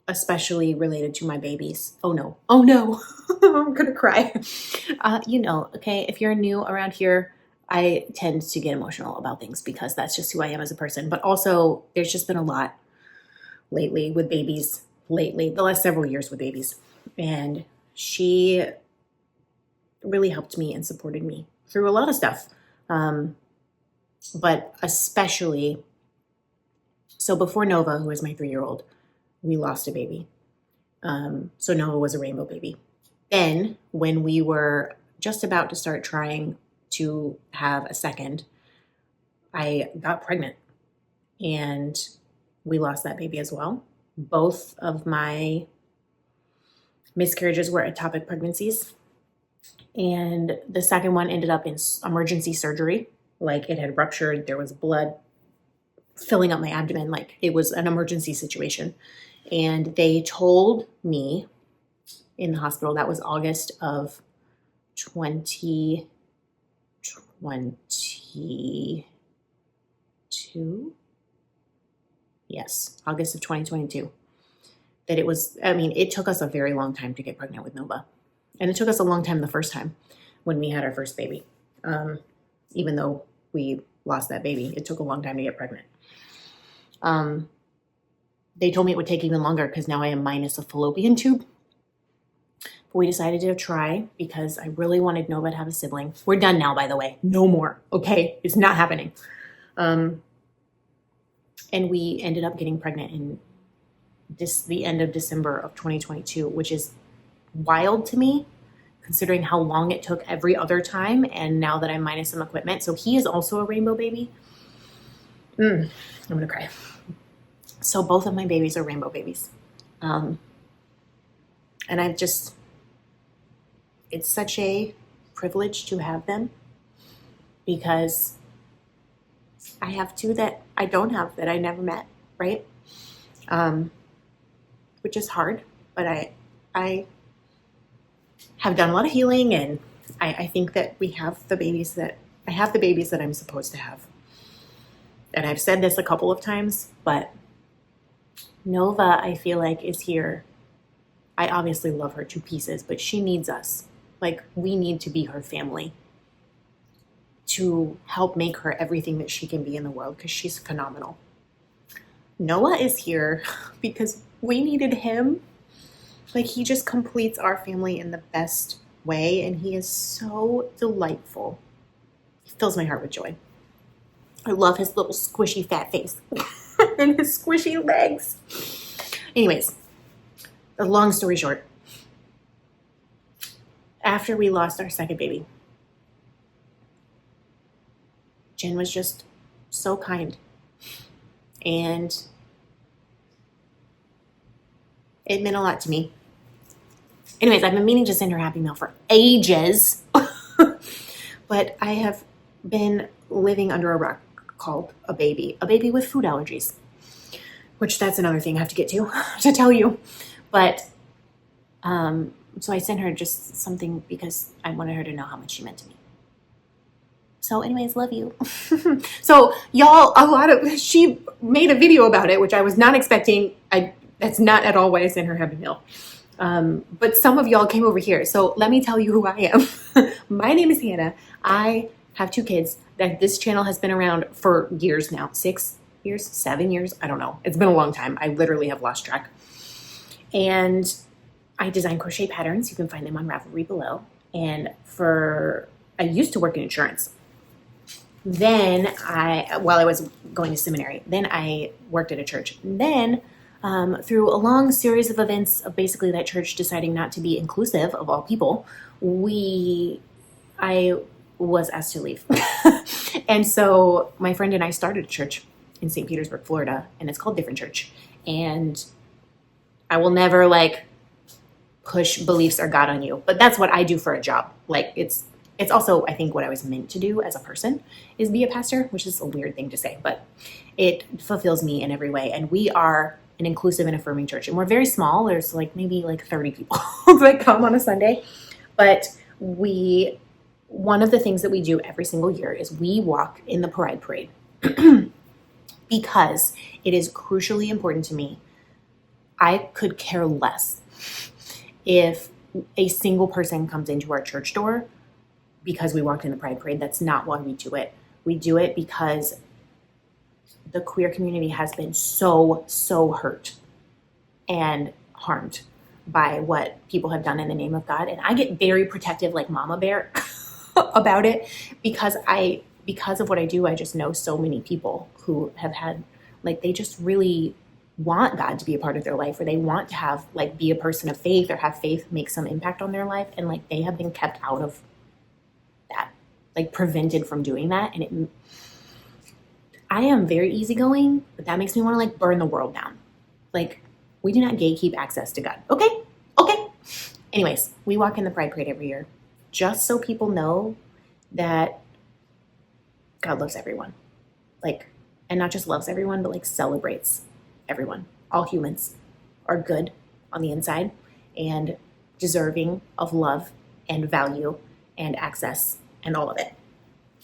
Speaker 1: especially related to my babies. Oh no, I'm gonna cry. Okay, if you're new around here, I tend to get emotional about things because that's just who I am as a person. But also, there's just been a lot lately with babies, the last several years with babies. And she really helped me and supported me through a lot of stuff. But especially, so before Nova, who is my 3-year-old, we lost a baby. So Nova was a rainbow baby. Then when we were just about to start trying to have a second, I got pregnant and we lost that baby as well. Both of my miscarriages were ectopic pregnancies. And the second one ended up in emergency surgery. Like it had ruptured. There was blood filling up my abdomen. Like it was an emergency situation. And they told me in the hospital, that was August of 2022. Yes, August of 2022. That it was, it took us a very long time to get pregnant with Nova. And it took us a long time the first time when we had our first baby. Even though we lost that baby, it took a long time to get pregnant. They told me it would take even longer because now I am minus a fallopian tube. But we decided to try because I really wanted Nova to have a sibling. We're done now, by the way. No more. Okay? It's not happening. And we ended up getting pregnant in the end of December of 2022, which is wild to me, considering how long it took every other time. And now that I'm minus some equipment. So he is also a rainbow baby. I'm going to cry. So both of my babies are rainbow babies. And it's such a privilege to have them because I have two that I don't have, that I never met, right? Which is hard, but I have done a lot of healing, and I think that I have the babies that I'm supposed to have. And I've said this a couple of times, but Nova, I feel like, is here. I obviously love her to pieces, but she needs us. Like, we need to be her family to help make her everything that she can be in the world, because she's phenomenal. Noah is here because we needed him. Like, he just completes our family in the best way, and he is so delightful. He fills my heart with joy. I love his little squishy fat face and his squishy legs. Anyways, a long story short, after we lost our second baby, Jen was just so kind, and it meant a lot to me. Anyways, I've been meaning to send her happy mail for ages, but I have been living under a rock called a baby with food allergies, which that's another thing I have to get to tell you. But so I sent her just something because I wanted her to know how much she meant to me. So anyways, love you. So y'all, she made a video about it, which I was not expecting. That's not at all why I sent her happy mail. But some of y'all came over here. So let me tell you who I am. My name is Hannah. I have 2 kids. That this channel has been around for years now. 6 years, 7 years. I don't know. It's been a long time. I literally have lost track. And I design crochet patterns. You can find them on Ravelry below. And I used to work in insurance. Then while I was going to seminary, then I worked at a church. Then through a long series of events of basically that church deciding not to be inclusive of all people, I was asked to leave. And so my friend and I started a church in St. Petersburg, Florida, and it's called Different Church. And I will never like push beliefs or God on you, but that's what I do for a job. Like it's also, I think, what I was meant to do as a person is be a pastor, which is a weird thing to say, but it fulfills me in every way. And we are an inclusive and affirming church, and we're very small. There's like maybe like 30 people that come on a Sunday, but one of the things that we do every single year is we walk in the Pride Parade because it is crucially important to me. I could care less if a single person comes into our church door because we walked in the Pride Parade. That's not why we do it. We do it because the queer community has been so hurt and harmed by what people have done in the name of God. And I get very protective like mama bear about it because of what I do. I just know so many people who have had, like, they just really want God to be a part of their life, or they want to have, like, be a person of faith or have faith make some impact on their life. And like, they have been kept out of that, like prevented from doing that. And I am very easygoing, but that makes me want to like burn the world down. Like, we do not gatekeep access to God. Okay. Anyways, we walk in the Pride Parade every year just so people know that God loves everyone. Like, and not just loves everyone, but like celebrates everyone. All humans are good on the inside and deserving of love and value and access and all of it.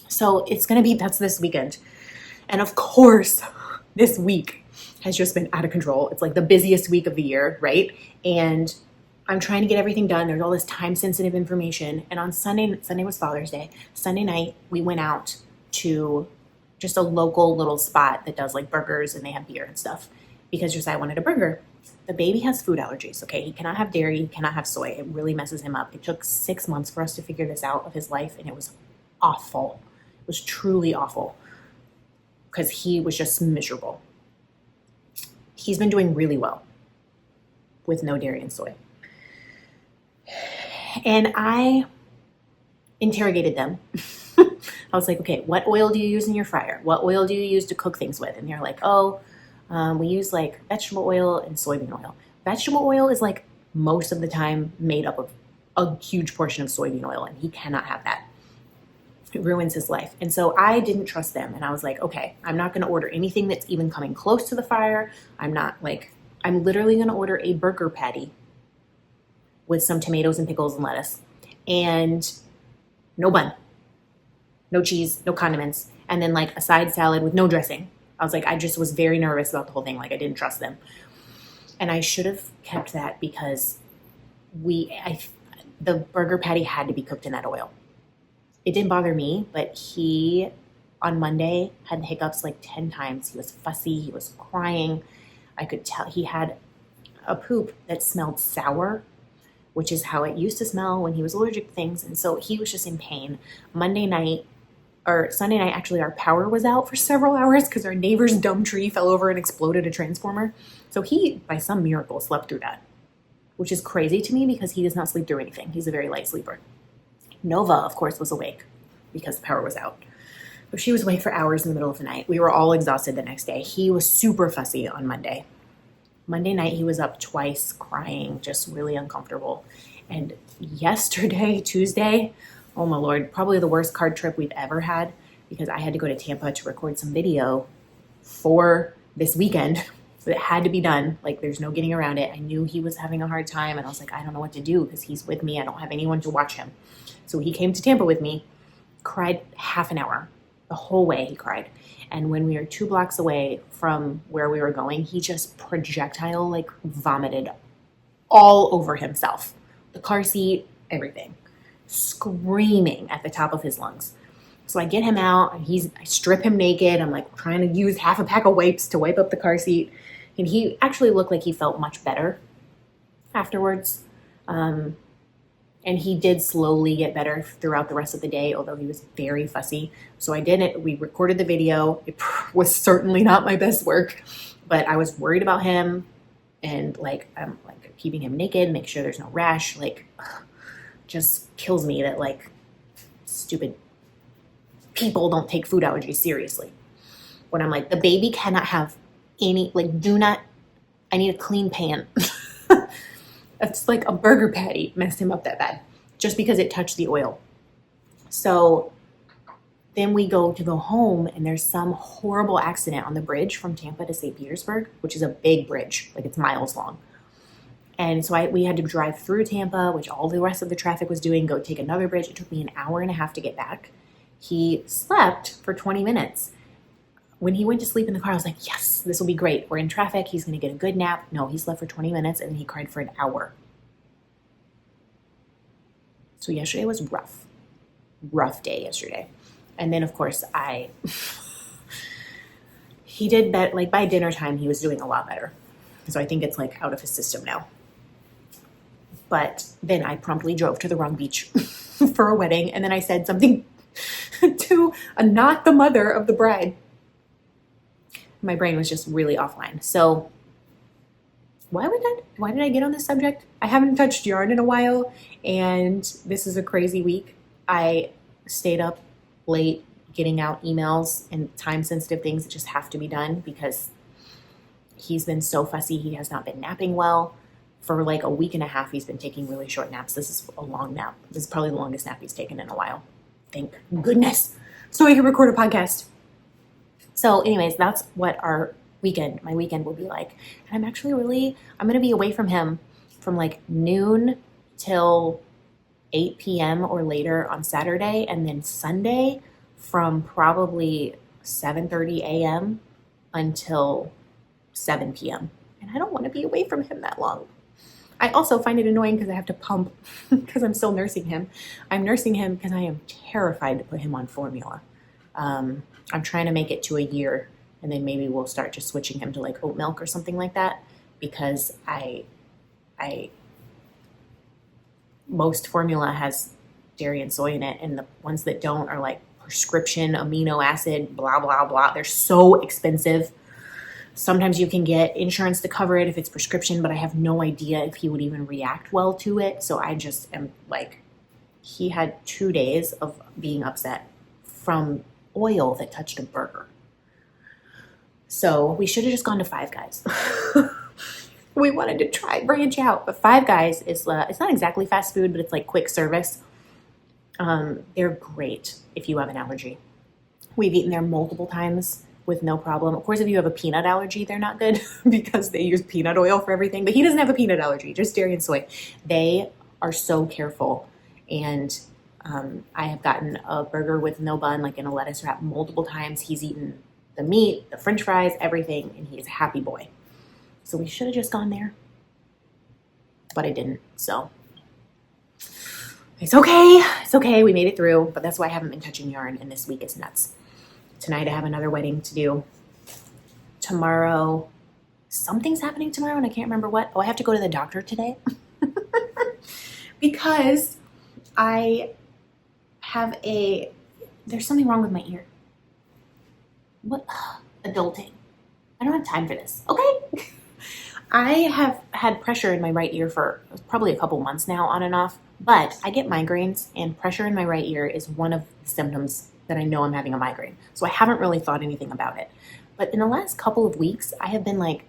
Speaker 1: So that's this weekend. And of course, this week has just been out of control. It's like the busiest week of the year, right? And I'm trying to get everything done. There's all this time-sensitive information. And on Sunday was Father's Day. Sunday night, we went out to just a local little spot that does like burgers, and they have beer and stuff, because Josiah wanted a burger. The baby has food allergies, okay? He cannot have dairy, he cannot have soy. It really messes him up. It took 6 months for us to figure this out of his life, and it was awful. It was truly awful because he was just miserable. He's been doing really well with no dairy and soy. And I interrogated them. I was like, okay, what oil do you use in your fryer? What oil do you use to cook things with? And they're like, we use like vegetable oil and soybean oil. Vegetable oil is like most of the time made up of a huge portion of soybean oil, and he cannot have that. It ruins his life. And so I didn't trust them. And I was like, okay, I'm not going to order anything that's even coming close to the fire. I'm literally going to order a burger patty with some tomatoes and pickles and lettuce, and no bun, no cheese, no condiments, and then like a side salad with no dressing. I was like, I just was very nervous about the whole thing. Like, I didn't trust them. And I should have kept that because the burger patty had to be cooked in that oil. It didn't bother me, but he, on Monday, had the hiccups like 10 times. He was fussy. He was crying. I could tell he had a poop that smelled sour, which is how it used to smell when he was allergic to things. And so he was just in pain. Sunday night, actually, our power was out for several hours because our neighbor's dumb tree fell over and exploded a transformer. So he, by some miracle, slept through that, which is crazy to me because he does not sleep through anything. He's a very light sleeper. Nova, of course, was awake because the power was out. But she was awake for hours in the middle of the night. We were all exhausted the next day. He was super fussy on Monday. Monday night, he was up twice, crying, just really uncomfortable. And yesterday, Tuesday, oh my Lord, probably the worst card trip we've ever had, because I had to go to Tampa to record some video for this weekend. So it had to be done. Like, there's no getting around it. I knew he was having a hard time, and I was like, I don't know what to do because he's with me. I don't have anyone to watch him. So he came to Tampa with me, cried half an hour. The whole way he cried. And when we were 2 blocks away from where we were going, he just projectile like vomited all over himself. The car seat, everything. Screaming at the top of his lungs. So I get him out, and I strip him naked. I'm like trying to use half a pack of wipes to wipe up the car seat. And he actually looked like he felt much better afterwards. And he did slowly get better throughout the rest of the day, although he was very fussy. So I did it. We recorded the video. It was certainly not my best work, but I was worried about him. And like, I'm like keeping him naked, make sure there's no rash. Like, just kills me that like stupid people don't take food allergies seriously. When I'm like, the baby cannot have any, like, do not, I need a clean pan. It's like a burger patty messed him up that bad just because it touched the oil. So then we go home and there's some horrible accident on the bridge from Tampa to St. Petersburg, which is a big bridge, like it's miles long. And so we had to drive through Tampa, which all the rest of the traffic was doing, go take another bridge. It took me an hour and a half to get back. He slept for 20 minutes. When he went to sleep in the car, I was like, yes, this will be great. We're in traffic. He's going to get a good nap. No, he slept for 20 minutes and he cried for an hour. So yesterday was rough. Rough day yesterday. And then, of course, he did that, like by dinner time, he was doing a lot better. So I think it's like out of his system now. But then I promptly drove to the wrong beach for a wedding. And then I said something to not the mother of the bride. My brain was just really offline. So why did I get on this subject? I haven't touched yarn in a while, and this is a crazy week. I stayed up late getting out emails and time-sensitive things that just have to be done because he's been so fussy. He has not been napping well. For like a week and a half, he's been taking really short naps. This is a long nap. This is probably the longest nap he's taken in a while. Thank goodness. So I can record a podcast. So anyways, that's what my weekend will be like. And I'm going to be away from him from like noon till 8 p.m. or later on Saturday. And then Sunday from probably 7:30 a.m. until 7 p.m. And I don't want to be away from him that long. I also find it annoying because I have to pump because I'm still nursing him. I'm nursing him because I am terrified to put him on formula. I'm trying to make it to a year, and then maybe we'll start just switching him to like oat milk or something like that, because most formula has dairy and soy in it, and the ones that don't are like prescription amino acid, blah, blah, blah. They're so expensive. Sometimes you can get insurance to cover it if it's prescription, but I have no idea if he would even react well to it. So I just am like, he had 2 days of being upset from oil that touched a burger. So we should have just gone to Five Guys. We wanted to branch out, but Five Guys is, it's not exactly fast food, but it's like quick service. They're great if you have an allergy. We've eaten there multiple times with no problem. Of course, if you have a peanut allergy, they're not good because they use peanut oil for everything, but he doesn't have a peanut allergy, just dairy and soy. They are so careful. And I have gotten a burger with no bun, like in a lettuce wrap, multiple times. He's eaten the meat, the french fries, everything, and he's a happy boy. So we should have just gone there, but I didn't. So it's okay. It's okay. We made it through, but that's why I haven't been touching yarn, and this week is nuts. Tonight I have another wedding to do. Tomorrow, something's happening tomorrow, and I can't remember what. Oh, I have to go to the doctor today because there's something wrong with my ear. What? Adulting. I don't have time for this. Okay. I have had pressure in my right ear for probably a couple months now, on and off, but I get migraines, and pressure in my right ear is one of the symptoms that I know I'm having a migraine. So I haven't really thought anything about it. But in the last couple of weeks, I have been like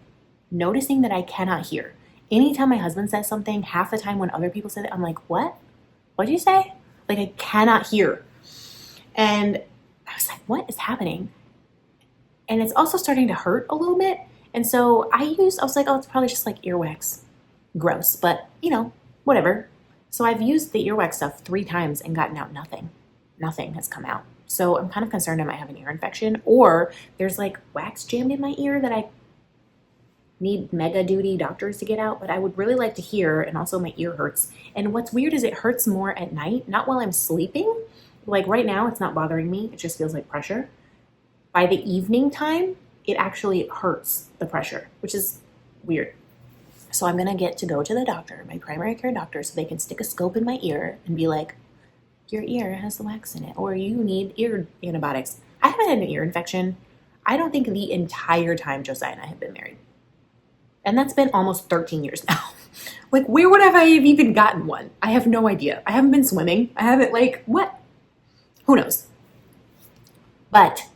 Speaker 1: noticing that I cannot hear. Anytime my husband says something, half the time when other people say it, I'm like, what? What'd you say? Like, I cannot hear. And I was like, what is happening? And it's also starting to hurt a little bit. And so I was like, oh, it's probably just like earwax. Gross, but whatever. So I've used the earwax stuff 3 times and gotten out nothing. Nothing has come out. So I'm kind of concerned I might have an ear infection, or there's like wax jammed in my ear that I need mega duty doctors to get out, but I would really like to hear, and also my ear hurts. And what's weird is it hurts more at night, not while I'm sleeping. Like right now, it's not bothering me. It just feels like pressure. By the evening time, it actually hurts, the pressure, which is weird. So I'm going to go to the doctor, my primary care doctor, so they can stick a scope in my ear and be like, your ear has the wax in it, or you need ear antibiotics. I haven't had an ear infection, I don't think, the entire time Josiah and I have been married. And that's been almost 13 years now. Like, where would I have even gotten one? I have no idea. I haven't been swimming. I haven't, like, what? Who knows? But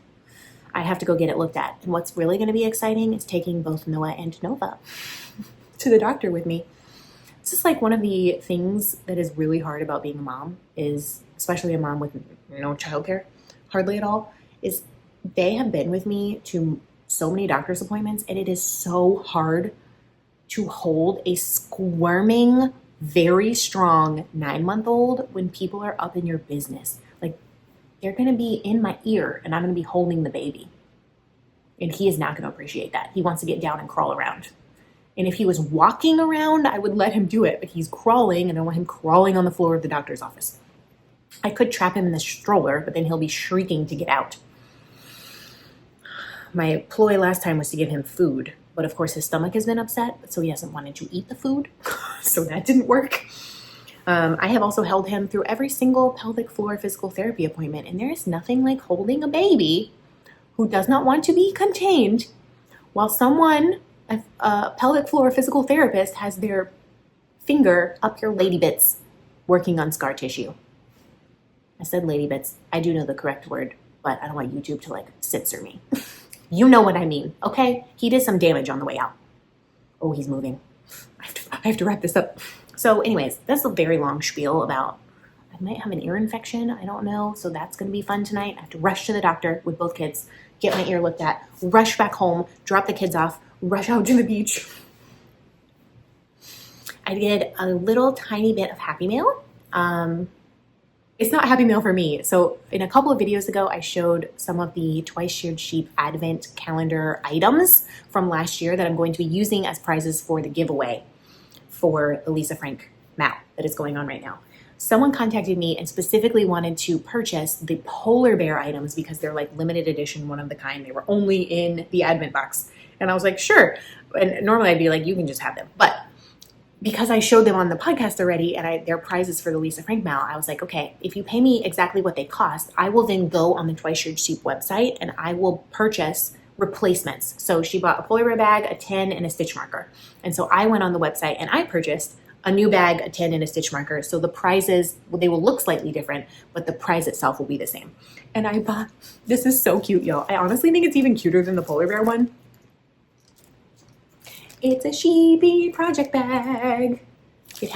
Speaker 1: I have to go get it looked at. And what's really going to be exciting is taking both Noah and Nova to the doctor with me. It's just like one of the things that is really hard about being a mom is, especially a mom with no childcare, hardly at all, is they have been with me to so many doctor's appointments, and it is so hard to hold a squirming, very strong 9-month-old when people are up in your business. Like, they're going to be in my ear, and I'm going to be holding the baby. And he is not going to appreciate that. He wants to get down and crawl around. And if he was walking around, I would let him do it. But he's crawling, and I want him crawling on the floor of the doctor's office. I could trap him in the stroller, but then he'll be shrieking to get out. My ploy last time was to give him food. But of course, his stomach has been upset, so he hasn't wanted to eat the food. So that didn't work. I have also held him through every single pelvic floor physical therapy appointment. And there is nothing like holding a baby who does not want to be contained while someone, a pelvic floor physical therapist, has their finger up your lady bits working on scar tissue. I said lady bits. I do know the correct word, but I don't want YouTube to like censor me. You know what I mean, okay? He did some damage on the way out. Oh, he's moving. I have to wrap this up. So anyways, that's a very long spiel about I might have an ear infection. I don't know. So that's going to be fun tonight. I have to rush to the doctor with both kids, get my ear looked at, rush back home, drop the kids off, rush out to the beach. I did a little tiny bit of Happy Mail. It's not Happy Mail for me. So in a couple of videos ago, I showed some of the Twice Sheared Sheep Advent Calendar items from last year that I'm going to be using as prizes for the giveaway for the Lisa Frank MAL that is going on right now. Someone contacted me and specifically wanted to purchase the polar bear items because they're like limited edition, one of the kind. They were only in the Advent box. And I was like, sure. And normally I'd be like, you can just have them. But because I showed them on the podcast already and they're prizes for the Lisa Frank MAL, I was like, okay, if you pay me exactly what they cost, I will then go on the Twice Sheared Sheep website and I will purchase replacements. So she bought a polar bear bag, a 10, and a stitch marker. And so I went on the website and I purchased a new bag, a 10, and a stitch marker. So the prizes, they will look slightly different, but the prize itself will be the same. And I bought, this is so cute, y'all. I honestly think it's even cuter than the polar bear one. It's a sheepy project bag. It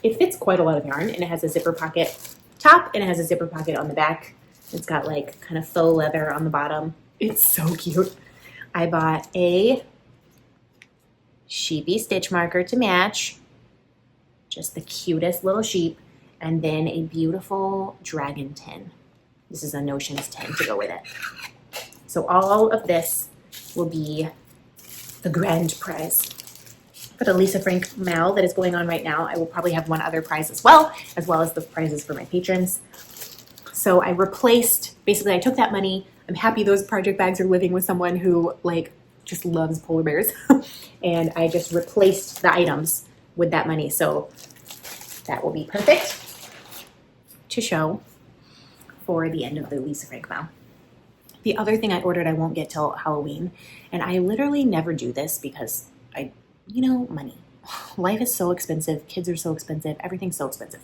Speaker 1: fits quite a lot of yarn, and it has a zipper pocket top, and it has a zipper pocket on the back. It's got like kind of faux leather on the bottom. It's so cute. I bought a sheepy stitch marker to match, just the cutest little sheep, and then a beautiful dragon tin. This is a Notions tin to go with it. So all of this will be the grand prize for the Lisa Frank MAL that is going on right now. I will probably have one other prize as well as the prizes for my patrons. So I replaced, basically I took that money. I'm happy those project bags are living with someone who like just loves polar bears. And I just replaced the items with that money. So that will be perfect to show for the end of the Lisa Frank MAL. The other thing I ordered I won't get till Halloween. And I literally never do this because money. Life is so expensive. Kids are so expensive. Everything's so expensive.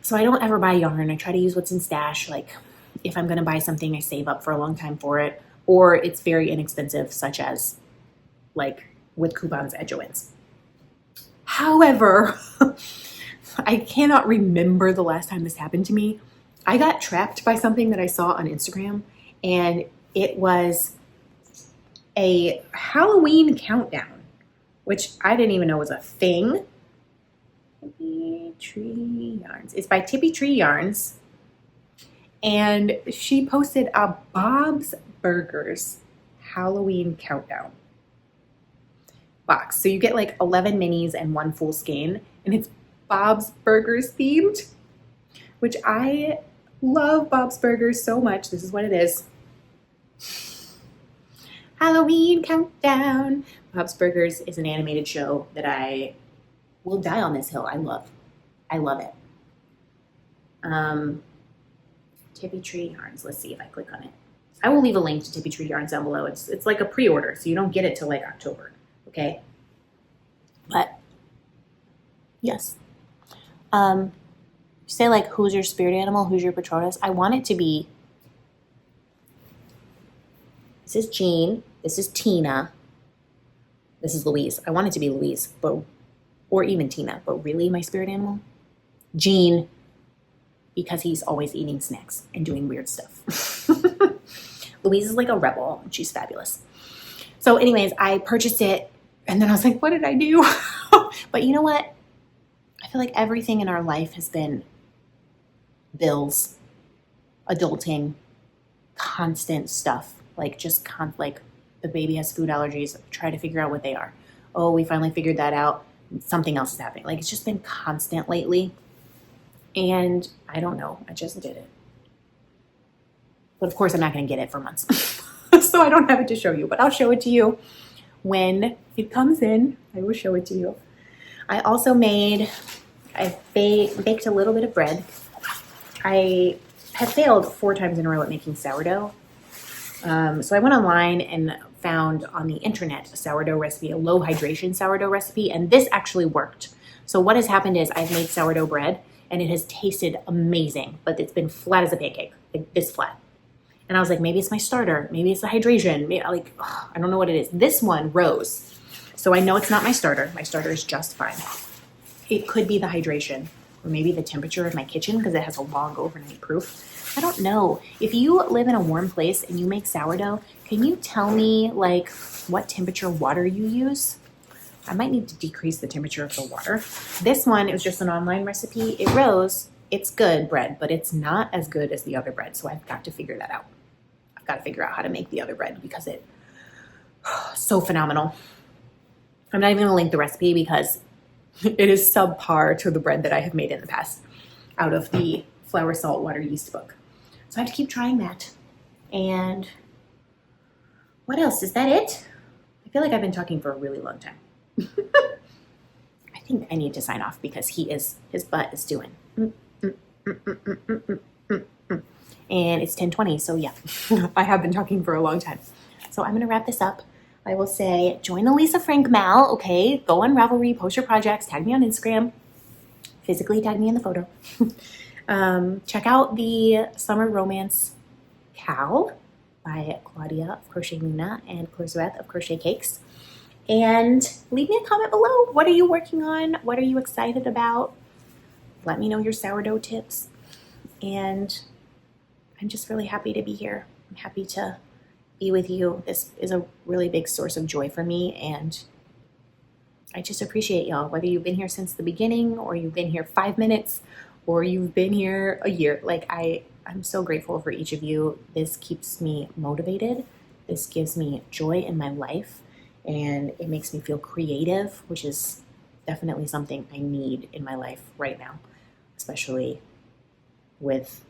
Speaker 1: So I don't ever buy yarn. I try to use what's in stash. Like if I'm going to buy something, I save up for a long time for it. Or it's very inexpensive, such as like with coupons at Joann's. However, I cannot remember the last time this happened to me. I got trapped by something that I saw on Instagram, and it was a Halloween countdown, which I didn't even know was a thing. Tippy Tree Yarns. It's by Tippy Tree Yarns. And she posted a Bob's Burgers Halloween countdown box. So you get like 11 minis and one full skein, and it's Bob's Burgers themed, which I love Bob's Burgers so much. This is what it is. Halloween countdown. Bob's Burgers is an animated show that I will die on this hill. I love it. Tippy Tree Yarns. Let's see if I click on it. I will leave a link to Tippy Tree Yarns down below. It's like a pre-order, so you don't get it till like October, okay? But yes. Say like, who's your spirit animal? Who's your Patronus? I want it to be, this is Jean, this is Tina, this is Louise. I want it to be Louise, or even Tina, but really my spirit animal? Jean, because he's always eating snacks and doing weird stuff. Louise is like a rebel, and she's fabulous. So anyways, I purchased it, and then I was like, what did I do? But you know what? I feel like everything in our life has been bills, adulting, constant stuff, like just like the baby has food allergies, try to figure out what they are. Oh, we finally figured that out. Something else is happening. Like it's just been constant lately. And I don't know, I just did it. But of course I'm not going to get it for months. So I don't have it to show you, but I'll show it to you when it comes in. I will show it to you. I also I baked a little bit of bread. I have failed 4 times in a row at making sourdough. So I went online and found on the internet a sourdough recipe, a low hydration sourdough recipe, and this actually worked. So what has happened is I've made sourdough bread and it has tasted amazing, but it's been flat as a pancake, like this flat. And I was like, maybe it's my starter, maybe it's the hydration, maybe, I don't know what it is. This one rose. So I know it's not my starter. My starter is just fine. It could be the hydration or maybe the temperature of my kitchen because it has a long overnight proof. I don't know. If you live in a warm place and you make sourdough, can you tell me like what temperature water you use? I might need to decrease the temperature of the water. This one, it was just an online recipe. It rose. It's good bread, but it's not as good as the other bread. So I've got to figure that out. I've got to figure out how to make the other bread because it's so phenomenal. I'm not even going to link the recipe because it is subpar to the bread that I have made in the past out of the flour, salt, water, yeast book. So I have to keep trying that. And what else? Is that it? I feel like I've been talking for a really long time. I think I need to sign off because his butt is doing. And it's 10:20, so yeah, I have been talking for a long time. So I'm going to wrap this up. I will say, join the Lisa Frank Mal, okay? Go on Ravelry, post your projects, tag me on Instagram, physically tag me in the photo. Check out the Summer Romance Cal by Claudia of Crochet Luna and Clarisabeth of CrochetCakes. And leave me a comment below. What are you working on? What are you excited about? Let me know your sourdough tips. And I'm just really happy to be here. I'm happy to be with you. This is a really big source of joy for me, and I just appreciate y'all. Whether you've been here since the beginning, or you've been here 5 minutes, or you've been here a year, like I'm so grateful for each of you. This keeps me motivated. This gives me joy in my life, and it makes me feel creative, which is definitely something I need in my life right now, especially with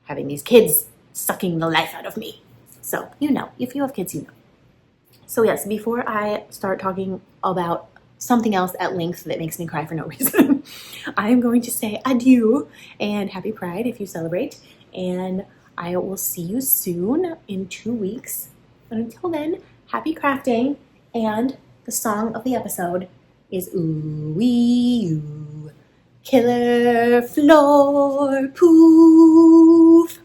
Speaker 1: having these kids sucking the life out of me. So, you know, if you have kids, you know. So yes, before I start talking about something else at length that makes me cry for no reason, I am going to say adieu and happy Pride if you celebrate. And I will see you soon in 2 weeks. But until then, happy crafting. And the song of the episode is Ooh Wee Ooh, Killer Floor Pouf.